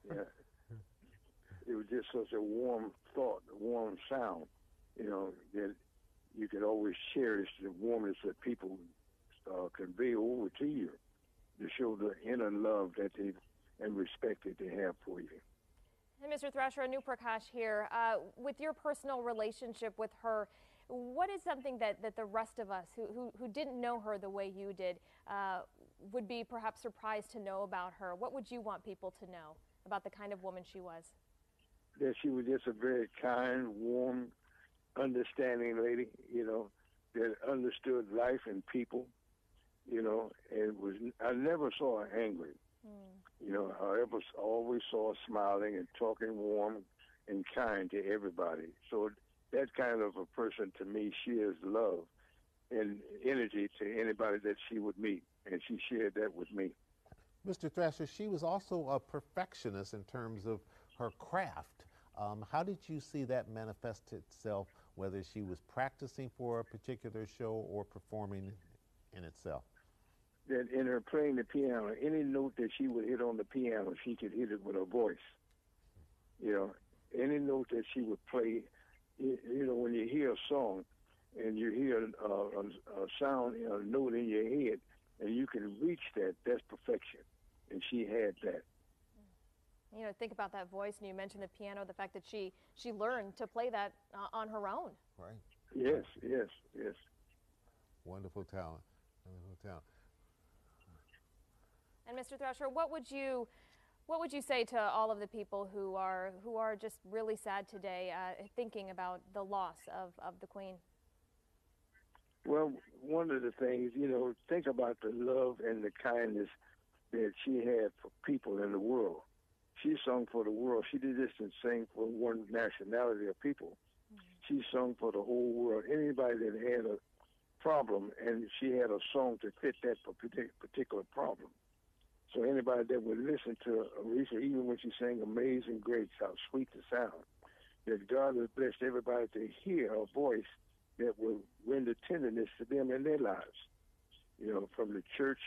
yeah. It was just such a warm thought, a warm sound, you know, that you could always cherish the warmness that people convey over to you to show the inner love that they and respect that they have for you. And Mr. Thrasher, Anu Prakash here. With your personal relationship with her, what is something that the rest of us who didn't know her the way you did would be perhaps surprised to know about her? What would you want people to know about the kind of woman she was? That she was just a very kind, warm, understanding lady, you know, that understood life and people, you know, and I never saw her angry. You know, I always saw her smiling and talking warm and kind to everybody. So that kind of a person, to me, she is love and energy to anybody that she would meet, and she shared that with me. Mr. Thrasher, she was also a perfectionist in terms of her craft. How did you see that manifest itself, whether she was practicing for a particular show or performing in itself? That in her playing the piano, any note that she would hit on the piano, she could hit it with her voice. You know, any note that she would play, you know, when you hear a song and you hear a sound, a note in your head, and you can reach that, that's perfection. And she had that. You know, think about that voice, and you mentioned the piano, the fact that she learned to play that on her own. Right. Yes, yes, yes. Wonderful talent. Wonderful talent. And Mr. Thrasher, what would you say to all of the people who are just really sad today, thinking about the loss of the Queen? Well, one of the things, you know, think about the love and the kindness that she had for people in the world. She sung for the world. She didn't just sing for one nationality of people. She sung for the whole world. Anybody that had a problem, and she had a song to fit that particular problem. So anybody that would listen to Aretha, even when she sang Amazing Grace, how sweet the sound, that God has blessed everybody to hear her voice that will render tenderness to them in their lives. You know, from the church,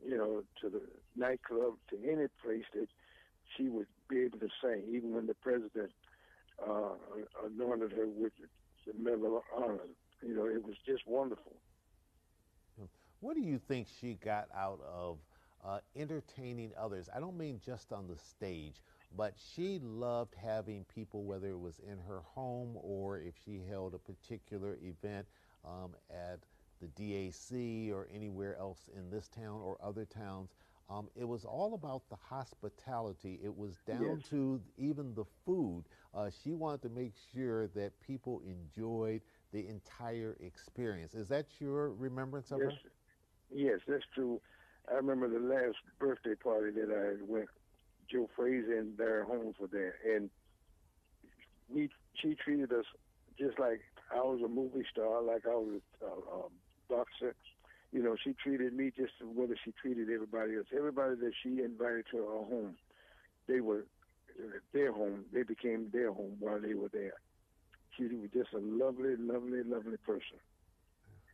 you know, to the nightclub, to any place that she would be able to sing, even when the president anointed her with the Medal of Honor. You know, it was just wonderful. What do you think she got out of entertaining others? I don't mean just on the stage, but she loved having people, whether it was in her home or if she held a particular event at the DAC or anywhere else in this town or other towns. It was all about the hospitality. It was down to even the food. She wanted to make sure that people enjoyed the entire experience. Is that your remembrance of her? Yes, that's true. I remember the last birthday party that I went. Joe Frazier and Darren Holmes were there, and she treated us just like I was a movie star, like I was a boxer. You know, she treated me just as well as she treated everybody else. Everybody that she invited to her home, they were their home. They became their home while they were there. She was just a lovely, lovely, lovely person.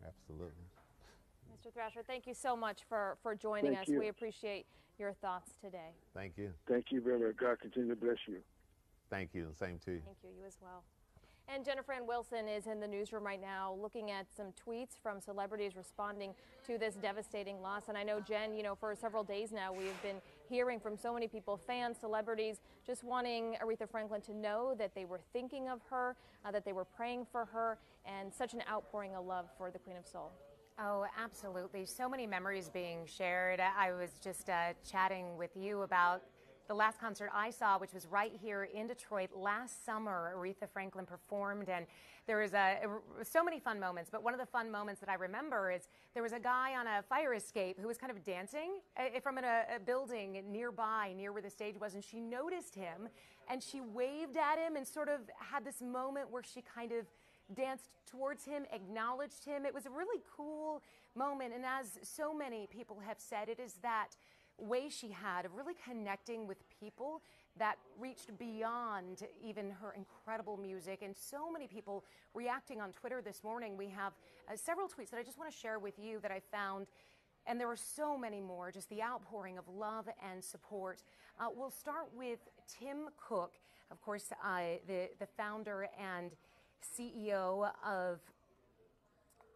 Absolutely. Mr. Thrasher, thank you so much for joining us. We appreciate your thoughts today. Thank you. Thank you very much. God continue to bless you. Thank you, and same to you. Thank you. You as well. And Jennifer Ann Wilson is in the newsroom right now looking at some tweets from celebrities responding to this devastating loss. And I know, Jen, you know, for several days now we've been hearing from so many people, fans, celebrities, just wanting Aretha Franklin to know that they were thinking of her, that they were praying for her, and such an outpouring of love for the Queen of Soul. Oh, absolutely. So many memories being shared. I was just chatting with you about the last concert I saw, which was right here in Detroit last summer. Aretha Franklin performed, and there was so many fun moments. But one of the fun moments that I remember is there was a guy on a fire escape who was kind of dancing from a building nearby, near where the stage was, and she noticed him, and she waved at him and sort of had this moment where she kind of danced towards him, acknowledged him. It was a really cool moment, and as so many people have said, it is that way she had of really connecting with people that reached beyond even her incredible music. And so many people reacting on Twitter this morning. We have several tweets that I just want to share with you that I found, and there are so many more, just the outpouring of love and support. We'll start with Tim Cook, of course, the founder and CEO of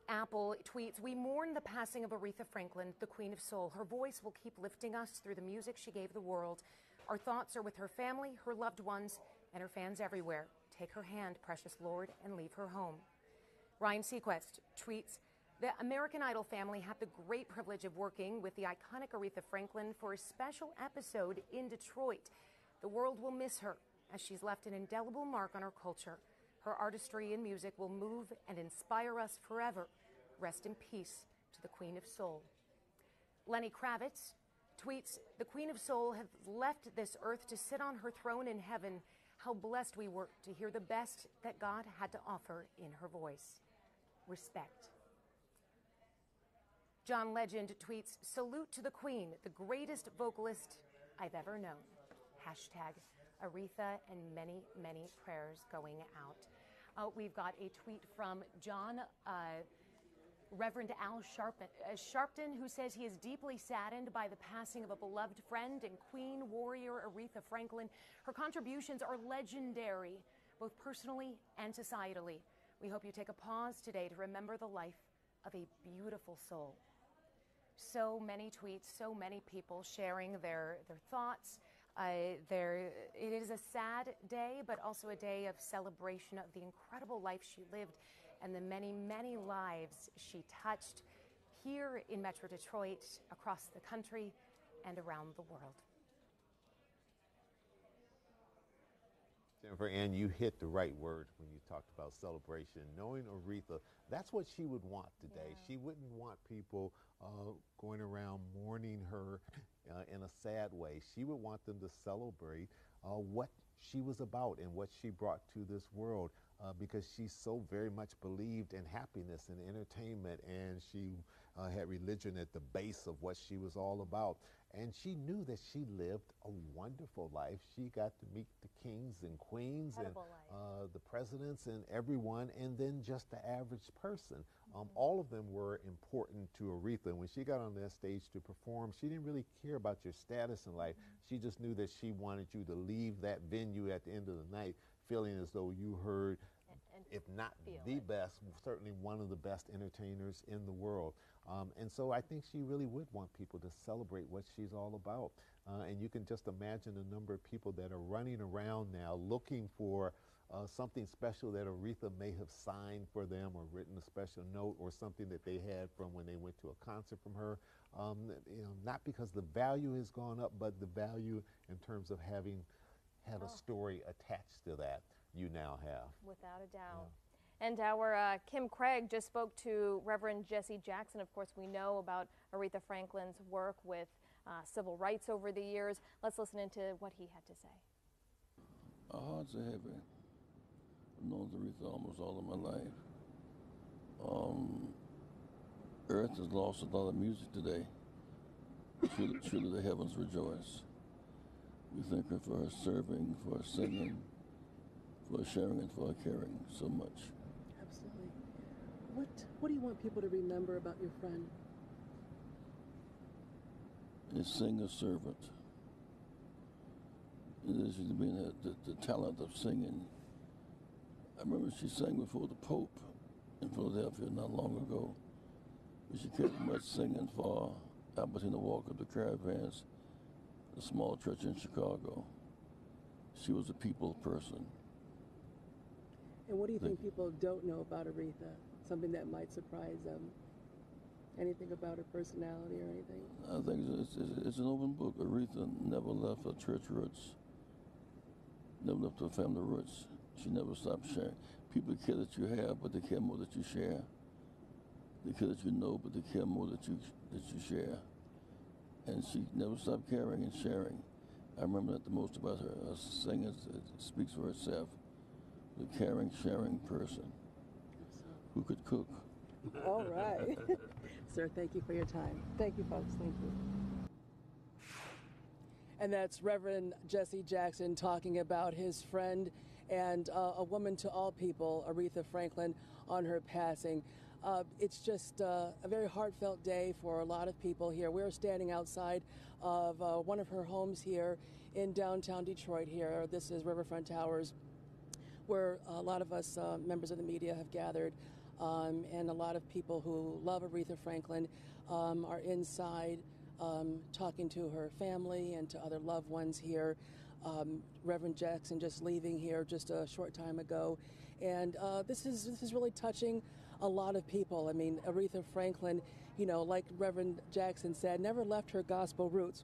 Apple, tweets, "We mourn the passing of Aretha Franklin, the Queen of Soul. Her voice will keep lifting us through the music she gave the world. Our thoughts are with her family, her loved ones, and her fans everywhere. Take her hand, precious Lord, and leave her home." Ryan Sequest tweets, "The American Idol family had the great privilege of working with the iconic Aretha Franklin for a special episode in Detroit. The world will miss her as she's left an indelible mark on our culture. Her artistry and music will move and inspire us forever. Rest in peace to the Queen of Soul." Lenny Kravitz tweets, "The Queen of Soul has left this earth to sit on her throne in heaven. how blessed we were to hear the best that God had to offer in her voice. Respect. John Legend tweets, "Salute to the Queen, the greatest vocalist I've ever known." Hashtag Aretha, and many, many prayers going out. We've got a tweet from John, Reverend Al Sharpton, who says he is deeply saddened by the passing of a beloved friend and Queen warrior Aretha Franklin. Her contributions are legendary, both personally and societally. We hope you take a pause today to remember the life of a beautiful soul. So many tweets, so many people sharing their thoughts. It is a sad day, but also a day of celebration of the incredible life she lived and the many, many lives she touched here in Metro Detroit, across the country, and around the world. Jennifer, and you hit the right word when you talked about celebration. Knowing Aretha, that's what she would want today. Yeah. She wouldn't want people going around mourning her in a sad way. She would want them to celebrate what she was about and what she brought to this world, because she so very much believed in happiness and entertainment, and she had religion at the base of what she was all about. And she knew that she lived a wonderful life. She got to meet the kings and queens and the presidents and everyone, and then just the average person. All of them were important to Aretha. When she got on that stage to perform, she didn't really care about your status in life. She just knew that she wanted you to leave that venue at the end of the night feeling as though you heard, if not the best, certainly one of the best entertainers in the world. And so I think she really would want people to celebrate what she's all about. And you can just imagine the number of people that are running around now looking for something special that Aretha may have signed for them or written a special note or something that they had from when they went to a concert from her. Not because the value has gone up, but the value in terms of having had a story attached to that you now have. Without a doubt. Yeah. And our Kim Craig just spoke to Reverend Jesse Jackson. Of course, we know about Aretha Franklin's work with civil rights over the years. Let's listen into what he had to say. Our hearts are heavy. I've known Aretha almost all of my life. Earth has lost a lot of music today. Truly the heavens rejoice. We thank her for her serving, for her singing, for her sharing, and for her caring so much. Absolutely. What do you want people to remember about your friend? A singer servant. In addition to being the talent of singing. I remember she sang before the Pope in Philadelphia not long ago. But she cared much singing for Albertina Walker, the Caravans, a small church in Chicago. She was a people person. And what do you think people don't know about Aretha? Something that might surprise them? Anything about her personality or anything? I think it's an open book. Aretha never left her church roots, never left her family roots. She never stopped sharing. People care that you have, but they care more that you share. They care that you know, but they care more that you share. And she never stopped caring and sharing. I remember that the most about her. Her singing speaks for herself. The caring, sharing person who could cook. All right. Sir, thank you for your time. Thank you, folks. Thank you. And that's Reverend Jesse Jackson talking about his friend and a woman to all people, Aretha Franklin, on her passing. It's just a very heartfelt day for a lot of people here. We're standing outside of one of her homes here in downtown Detroit here. This is Riverfront Towers, where a lot of us members of the media have gathered, and a lot of people who love Aretha Franklin are inside talking to her family and to other loved ones here. Reverend Jackson just leaving here just a short time ago, and this is really touching a lot of people. I mean, Aretha Franklin, like Reverend Jackson said, never left her gospel roots.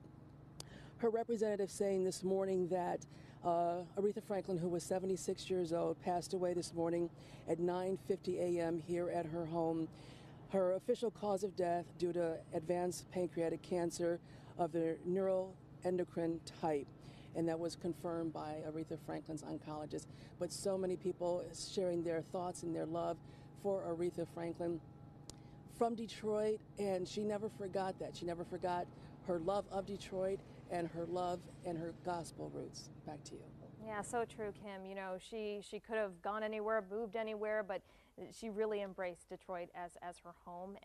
Her representative saying this morning that Aretha Franklin, who was 76 years old, passed away this morning at 9:50 a.m. here at her home. Her official cause of death due to advanced pancreatic cancer of the neuroendocrine type. and that was confirmed by Aretha Franklin's oncologist. But so many people sharing their thoughts and their love for Aretha Franklin from Detroit, and she never forgot that. She never forgot her love of Detroit and her love and her gospel roots. Back to you. Yeah, so true, Kim. You know, she could have gone anywhere, moved anywhere, but she really embraced Detroit as her home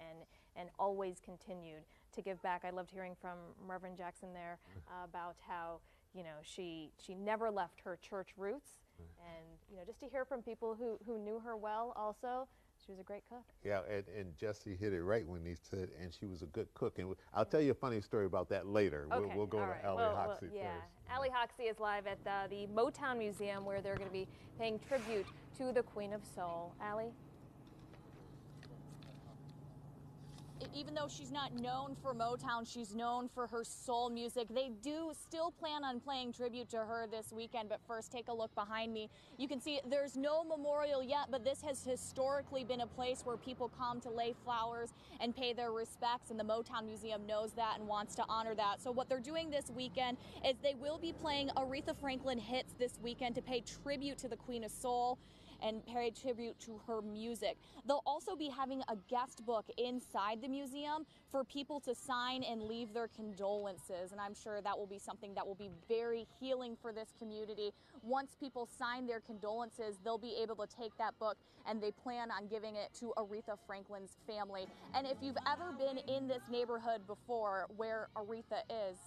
and always continued to give back. I loved hearing from Reverend Jackson there about how, you know, she never left her church roots, and, you know, just to hear from people who knew her well also. She was a great cook. Yeah, and Jesse hit it right when he said, and she was a good cook. And I'll tell you a funny story about that later. Okay, We'll go to Allie Hoxie yeah. first. Allie Hoxie is live at the Motown Museum, where they're going to be paying tribute to the Queen of Soul. Allie? Even though she's not known for Motown, she's known for her soul music. They do still plan on playing tribute to her this weekend, but first take a look behind me. You can see there's no memorial yet, but this has historically been a place where people come to lay flowers and pay their respects, and the Motown Museum knows that and wants to honor that. So what they're doing this weekend is they will be playing Aretha Franklin hits this weekend to pay tribute to the Queen of Soul and pay tribute to her music. They'll also be having a guest book inside the museum for people to sign and leave their condolences, and I'm sure that will be something that will be very healing for this community. Once people sign their condolences, they'll be able to take that book, and they plan on giving it to Aretha Franklin's family. And if you've ever been in this neighborhood before where Aretha is,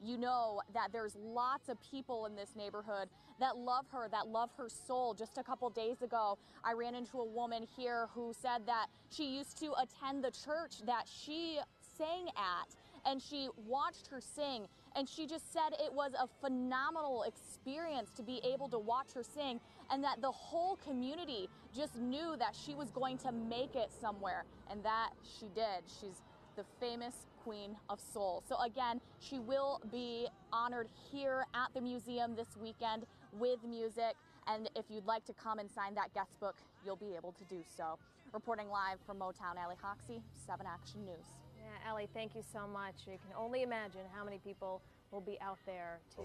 you know that there's lots of people in this neighborhood that love her soul. Just a couple days ago, I ran into a woman here who said that she used to attend the church that she sang at, and she watched her sing, and she just said it was a phenomenal experience to be able to watch her sing, and that the whole community just knew that she was going to make it somewhere, and that she did. She's the famous Queen of Soul. So again, she will be honored here at the museum this weekend with music. And if you'd like to come and sign that guest book, you'll be able to do so. Reporting live from Motown, Allie Hoxie, 7 Action News. Yeah, Allie, thank you so much. You can only imagine how many people will be out there to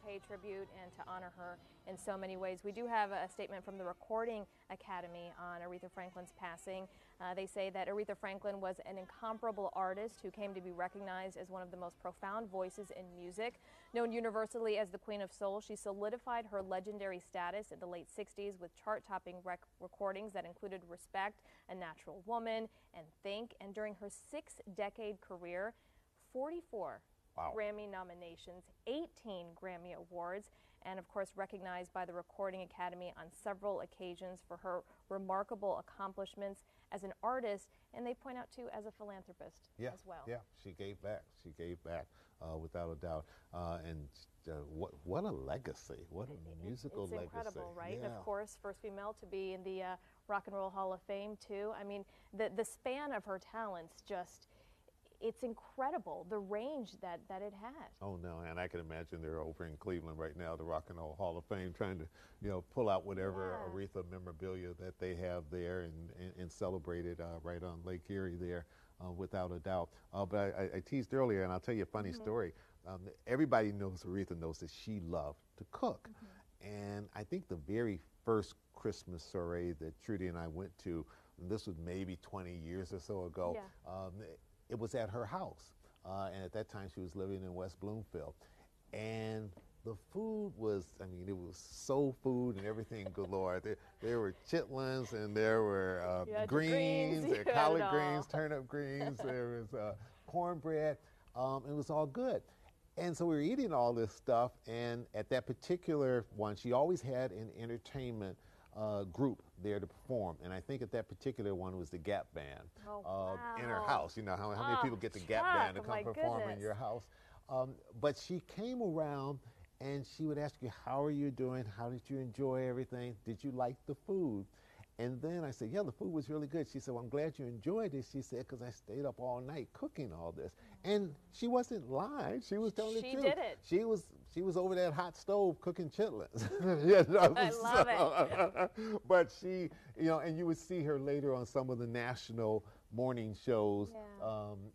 pay tribute and to honor her in so many ways. We do have a statement from the Recording Academy on Aretha Franklin's passing. They say that Aretha Franklin was an incomparable artist who came to be recognized as one of the most profound voices in music. Known universally as the Queen of Soul, she solidified her legendary status in the late 60s with chart-topping recordings that included Respect, A Natural Woman, and Think. And during her 6-decade career, 44 Grammy nominations, 18 Grammy Awards, and of course recognized by the Recording Academy on several occasions for her remarkable accomplishments as an artist, and they point out too as a philanthropist as well. Yeah, she gave back. She gave back without a doubt. And what a legacy. What a musical legacy. It's incredible, right? Yeah. Of course, first female to be in the Rock and Roll Hall of Fame too. I mean, the span of her talents just, it's incredible, the range that it had. Oh no, and I can imagine they're over in Cleveland right now, the Rock and Roll Hall of Fame, trying to pull out whatever Aretha memorabilia that they have there and celebrate it right on Lake Erie there, without a doubt. But I teased earlier, and I'll tell you a funny story. Everybody knows, Aretha knows that she loved to cook. And I think the very first Christmas soiree that Trudy and I went to, and this was maybe 20 years or so ago, it was at her house, and at that time she was living in West Bloomfield. And the food was, I mean, it was soul food and everything galore. There were chitlins, and there were greens, and collard greens, turnip greens, there was cornbread. It was all good. And so we were eating all this stuff, and at that particular one, she always had an entertainment group there to perform, and I think at that particular one was the Gap Band in her house. You know, how many people get the Gap Band to come perform in your house? But she came around and she would ask you, how are you doing? How did you enjoy everything? Did you like the food? And then I said, yeah, the food was really good. She said, well, I'm glad you enjoyed it. She said, because I stayed up all night cooking all this. And she wasn't lying. She was telling the truth. She did it. She was over that hot stove cooking chitlins. You know, I love it. But she, you know, and you would see her later on some of the national morning shows,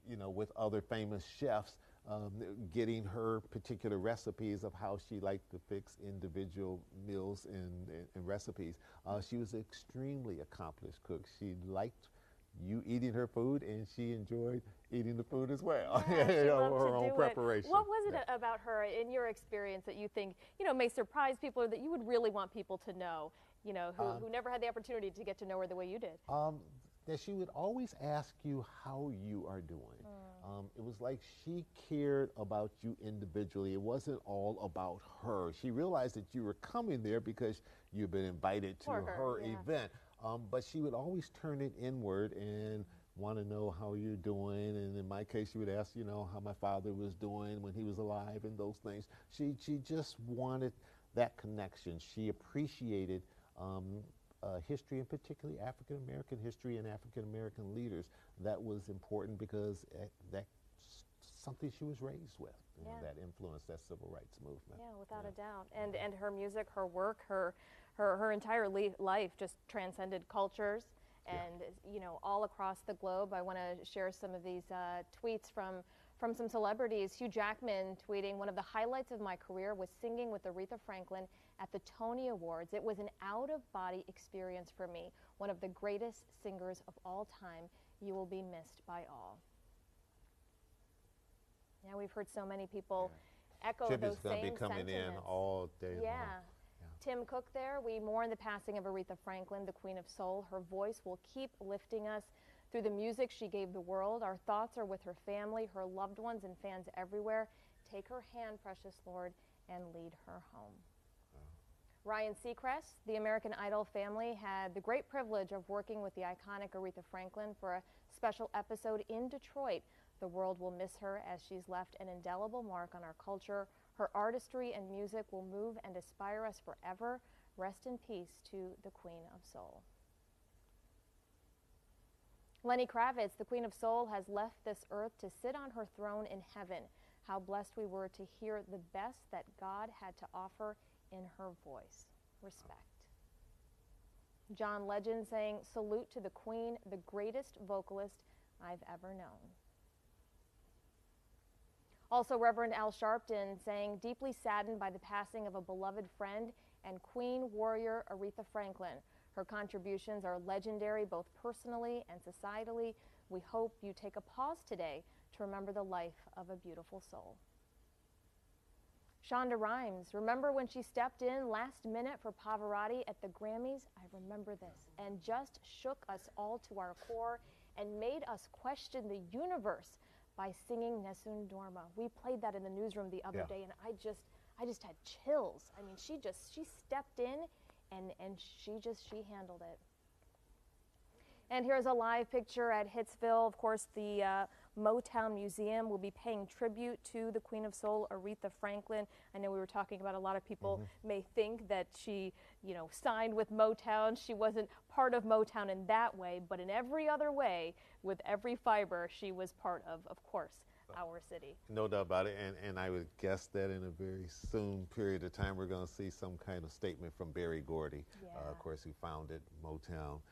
you know, with other famous chefs. getting her particular recipes of how she liked to fix individual meals and recipes. She was an extremely accomplished cook. She liked you eating her food, and she enjoyed eating the food as well. Yeah, she loved her to own do preparation. It. What was it about her, in your experience, that you think may surprise people, or that you would really want people to know? Who never had the opportunity to get to know her the way you did. That she would always ask you how you are doing. It was like she cared about you individually. It wasn't all about her. She realized that you were coming there because you've been invited to her event. But she would always turn it inward and want to know how you're doing. And in my case, she would ask, how my father was doing when he was alive and those things. She just wanted that connection. She appreciated history, and particularly African American history and African American leaders. That was important because that's something she was raised with. That influenced that civil rights movement. Yeah, without a doubt. And her music, her work, her entire life just transcended cultures and all across the globe. I want to share some of these tweets from some celebrities. Hugh Jackman tweeting, "One of the highlights of my career was singing with Aretha Franklin at the Tony Awards. It was an out-of-body experience for me. One of the greatest singers of all time. You will be missed by all." Yeah, we've heard so many people echo those same be coming sentiments. in all day long. Tim Cook there, "We mourn the passing of Aretha Franklin, the Queen of Soul. Her voice will keep lifting us through the music she gave the world. Our thoughts are with her family, her loved ones, and fans everywhere. Take her hand, precious Lord, and lead her home." Ryan Seacrest, "The American Idol family had the great privilege of working with the iconic Aretha Franklin for a special episode in Detroit. The world will miss her as she's left an indelible mark on our culture. Her artistry and music will move and inspire us forever. Rest in peace to the Queen of Soul." Lenny Kravitz, "The Queen of Soul has left this earth to sit on her throne in heaven. How blessed we were to hear the best that God had to offer in her voice. Respect." John Legend saying, "Salute to the Queen, the greatest vocalist I've ever known." Also, Reverend Al Sharpton saying, "Deeply saddened by the passing of a beloved friend and Queen warrior Aretha Franklin. Her contributions are legendary both personally and societally. We hope you take a pause today to remember the life of a beautiful soul." Shonda Rhimes, "Remember when she stepped in last minute for Pavarotti at the Grammys? I remember this, and just shook us all to our core and made us question the universe by singing Nessun Dorma." We played that in the newsroom the other day, and I just had chills. I mean, she stepped in and she handled it. And here's a live picture at Hitsville. Of course, the Motown Museum will be paying tribute to the Queen of Soul, Aretha Franklin. I know we were talking about a lot of people may think that she, signed with Motown. She wasn't part of Motown in that way, but in every other way, with every fiber, she was part of course, our city. No doubt about it, and I would guess that in a very soon period of time, we're going to see some kind of statement from Berry Gordy, of course, who founded Motown.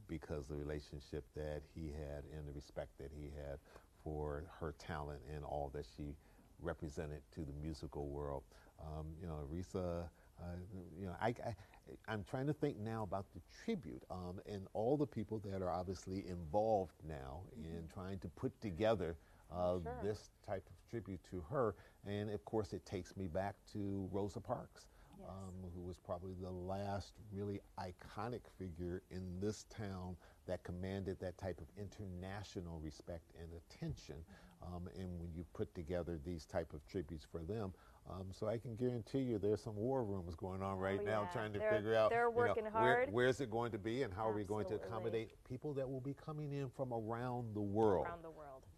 Because the relationship that he had and the respect that he had for her talent and all that she represented to the musical world. Aretha, I'm trying to think now about the tribute and all the people that are obviously involved now in trying to put together this type of tribute to her. And of course, it takes me back to Rosa Parks. Who was probably the last really iconic figure in this town that commanded that type of international respect and attention. And when you put together these type of tributes for them, so I can guarantee you there's some war rooms going on right now trying to figure out they're working hard. Where's it going to be and how are we going to accommodate people that will be coming in from around the world,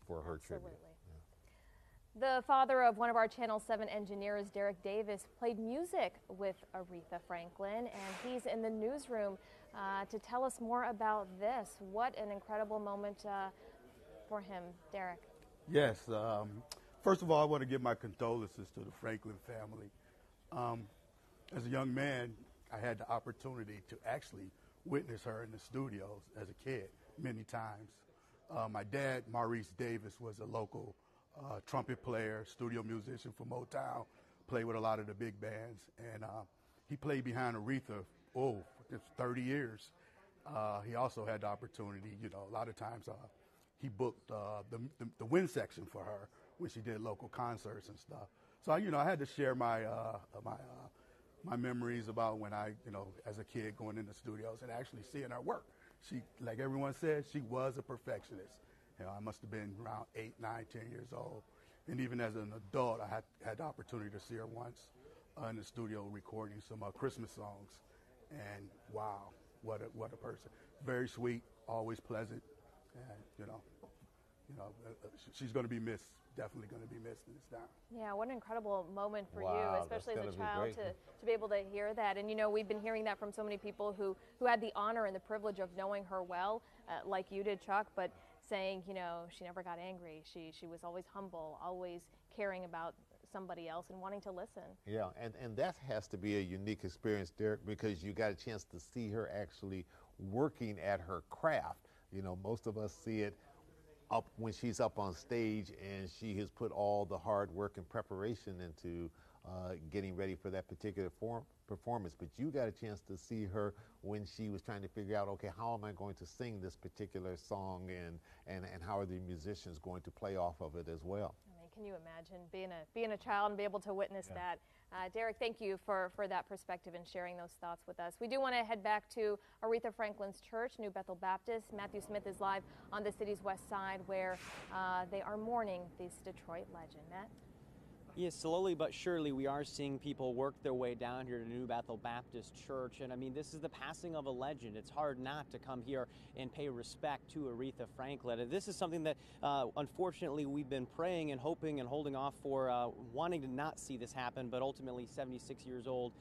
for her tribute. The father of one of our Channel 7 engineers, Derek Davis, played music with Aretha Franklin, and he's in the newsroom to tell us more about this. What an incredible moment for him, Derek. Yes. First of all, I want to give my condolences to the Franklin family. As a young man, I had the opportunity to actually witness her in the studios as a kid many times. My dad, Maurice Davis, was a local trumpet player, studio musician for Motown, played with a lot of the big bands, and he played behind Aretha, for 30 years. He also had the opportunity, a lot of times he booked the wind section for her when she did local concerts and stuff. So, I had to share my memories about when I, as a kid going into studios and actually seeing her work. She, like everyone said, she was a perfectionist. I must have been around 8, 9, 10 years old. And even as an adult, I had the opportunity to see her once in the studio recording some Christmas songs. And wow, what a person. Very sweet, always pleasant. And, she's going to be missed, definitely going to be missed in this time. Yeah, what an incredible moment for Wow, you, especially as a child, be to be able to hear that. And, we've been hearing that from so many people who had the honor and the privilege of knowing her well, like you did, Chuck, but saying, she never got angry. She was always humble, always caring about somebody else and wanting to listen. Yeah, and that has to be a unique experience, Derek, because you got a chance to see her actually working at her craft. Most of us see it up when she's up on stage and she has put all the hard work and preparation into getting ready for that particular performance, but you got a chance to see her when she was trying to figure out, okay, how am I going to sing this particular song, and how are the musicians going to play off of it as well. I mean, can you imagine being a child and be able to witness that? Derek, thank you for that perspective and sharing those thoughts with us. We do want to head back to Aretha Franklin's church, New Bethel Baptist. Matthew Smith is live on the city's west side where they are mourning this Detroit legend. Matt? Yes, slowly but surely we are seeing people work their way down here to New Bethel Baptist Church. And I mean, this is the passing of a legend. It's hard not to come here and pay respect to Aretha Franklin. And this is something that, unfortunately, we've been praying and hoping and holding off for, wanting to not see this happen. But ultimately, 76 years old,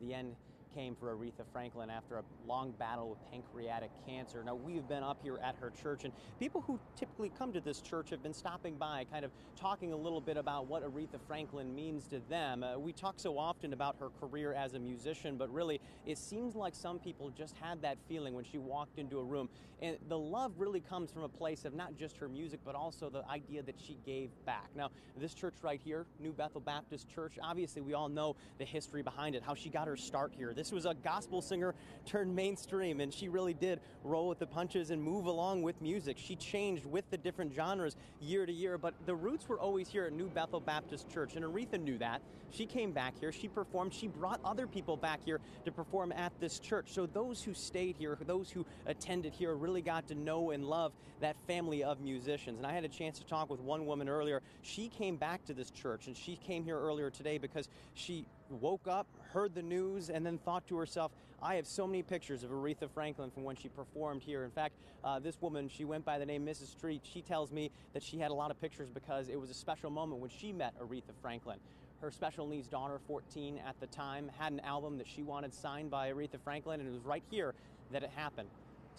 the end came for Aretha Franklin after a long battle with pancreatic cancer. Now, we've been up here at her church, and people who typically come to this church have been stopping by, kind of talking a little bit about what Aretha Franklin means to them. We talk so often about her career as a musician, but really, it seems like some people just had that feeling when she walked into a room. And the love really comes from a place of not just her music, but also the idea that she gave back. Now, this church right here, New Bethel Baptist Church, obviously we all know the history behind it, how she got her start here. This was a gospel singer turned mainstream, and she really did roll with the punches and move along with music. She changed with the different genres year to year, but the roots were always here at New Bethel Baptist Church, and Aretha knew that. She came back here, she performed, she brought other people back here to perform at this church. So those who stayed here, those who attended here, really got to know and love that family of musicians. And I had a chance to talk with one woman earlier. She came back to this church, and she came here earlier today because she woke up, heard the news, and then thought to herself, I have so many pictures of Aretha Franklin from when she performed here. In fact, this woman, she went by the name Mrs. Street. She tells me that she had a lot of pictures because it was a special moment when she met Aretha Franklin. Her special needs daughter, 14 at the time, had an album that she wanted signed by Aretha Franklin, and it was right here that it happened.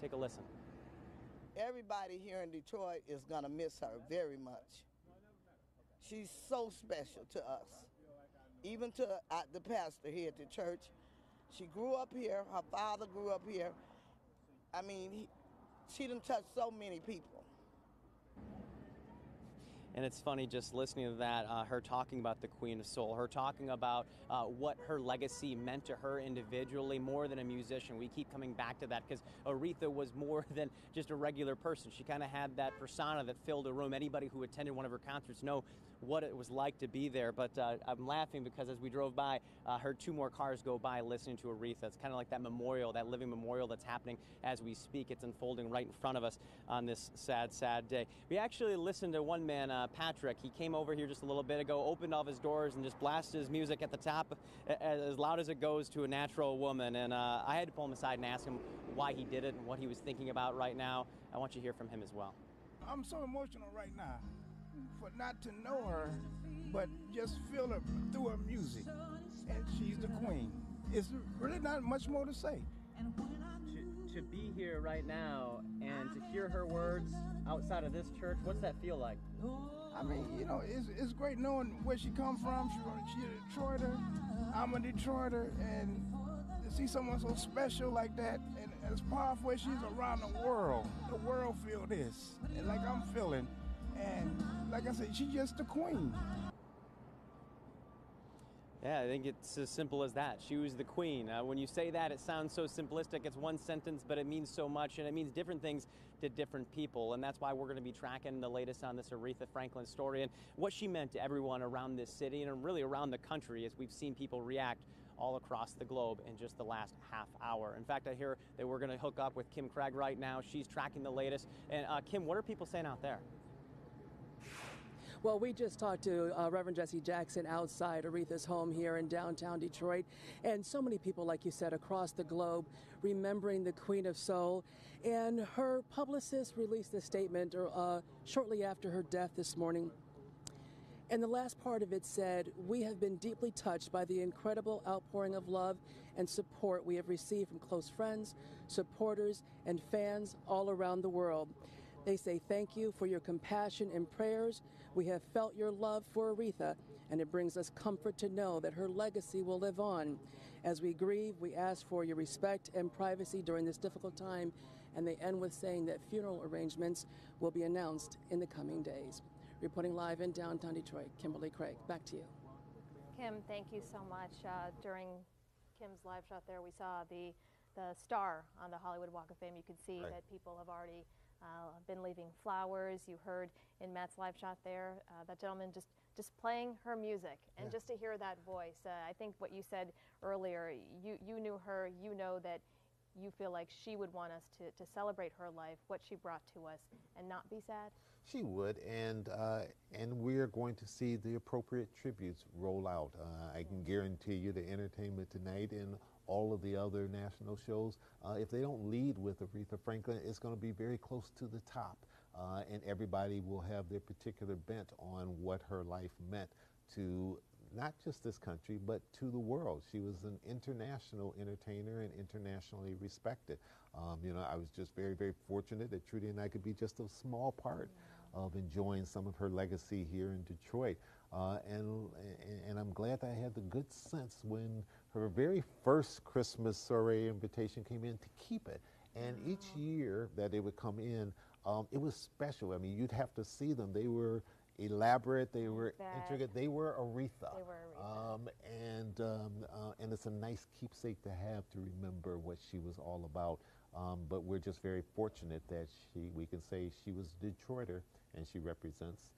Take a listen. Everybody here in Detroit is going to miss her very much. She's so special to us. Even to the pastor here at the church. She grew up here. Her father grew up here. I mean, she done touched so many people. And it's funny just listening to that, her talking about the Queen of Soul, her talking about what her legacy meant to her individually, more than a musician. We keep coming back to that because Aretha was more than just a regular person. She kind of had that persona that filled a room. Anybody who attended one of her concerts know what it was like to be there. But I'm laughing because as we drove by, heard 2 more cars go by listening to Aretha. It's kind of like that memorial, that living memorial that's happening as we speak. It's unfolding right in front of us on this sad, sad day. We actually listened to one man, Patrick. He came over here just a little bit ago, opened all of his doors and just blasted his music at the top as loud as it goes to a natural woman. And I had to pull him aside and ask him why he did it and what he was thinking about right now. I want you to hear from him as well. I'm so emotional right now for not to know her, but just feel her through her music. And she's the queen. It's really not much more to say. To be here right now and to hear her words outside of this church, what's that feel like? I mean, you know, it's great knowing where she come from. She's a Detroiter. I'm a Detroiter, and to see someone so special like that and as powerful as she is around the world feel this. And like I'm feeling, And like I said, she's just the queen. Yeah, I think it's as simple as that. She was the queen. When you say that, it sounds so simplistic. It's one sentence, but it means so much, and it means different things to different people. And that's why we're going to be tracking the latest on this Aretha Franklin story and what she meant to everyone around this city and really around the country, as we've seen people react all across the globe in just the last half hour. In fact, I hear that we're going to hook up with Kim Craig right now. She's tracking the latest. And Kim, what are people saying out there? Well, we just talked to Reverend Jesse Jackson outside Aretha's home here in downtown Detroit, and so many people, like you said, across the globe remembering the Queen of Soul. And her publicist released a statement shortly after her death this morning. And the last part of it said, "We have been deeply touched by the incredible outpouring of love and support we have received from close friends, supporters, and fans all around the world. They say thank you for your compassion and prayers. We have felt your love for Aretha, and it brings us comfort to know that her legacy will live on. As we grieve, we ask for your respect and privacy during this difficult time." And they end with saying that funeral arrangements will be announced in the coming days. Reporting live in downtown Detroit, Kimberly Craig, back to you. Kim, thank you so much. During Kim's live shot there, we saw the star on the Hollywood Walk of Fame. You could see that people have already been leaving flowers. You heard in Matt's live shot there, that gentleman just playing her music, and just to hear that voice. I think what you said earlier, you knew her, you know that you feel like she would want us to celebrate her life, what she brought to us, and not be sad? She would, and we're going to see the appropriate tributes roll out. I can guarantee you the entertainment tonight and all of the other national shows, if they don't lead with Aretha Franklin, it's going to be very close to the top, and everybody will have their particular bent on what her life meant to not just this country, but to the world. She was an international entertainer and internationally respected. You know, I was just very, very fortunate that Trudy and I could be just a small part of enjoying some of her legacy here in Detroit. And I'm glad that I had the good sense when her very first Christmas soiree invitation came in to keep it. And each year that they would come in, it was special. I mean, you'd have to see them. They were elaborate, they were intricate, they were Aretha. They were Aretha. And it's a nice keepsake to have to remember what she was all about. But we're just very fortunate that we can say she was a Detroiter and she represents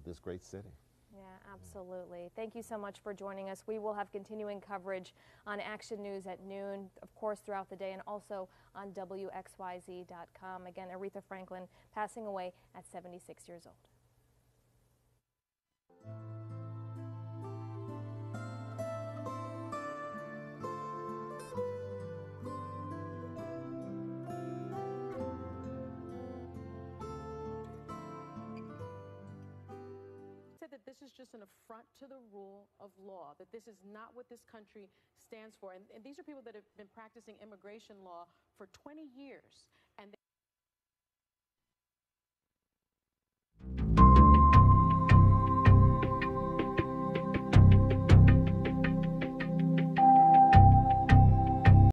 this great city. Yeah, absolutely. Thank you so much for joining us. We will have continuing coverage on Action News at noon, of course, throughout the day, and also on WXYZ.com. Again, Aretha Franklin passing away at 76 years old. That this is just an affront to the rule of law, that this is not what this country stands for. And these are people that have been practicing immigration law for 20 years.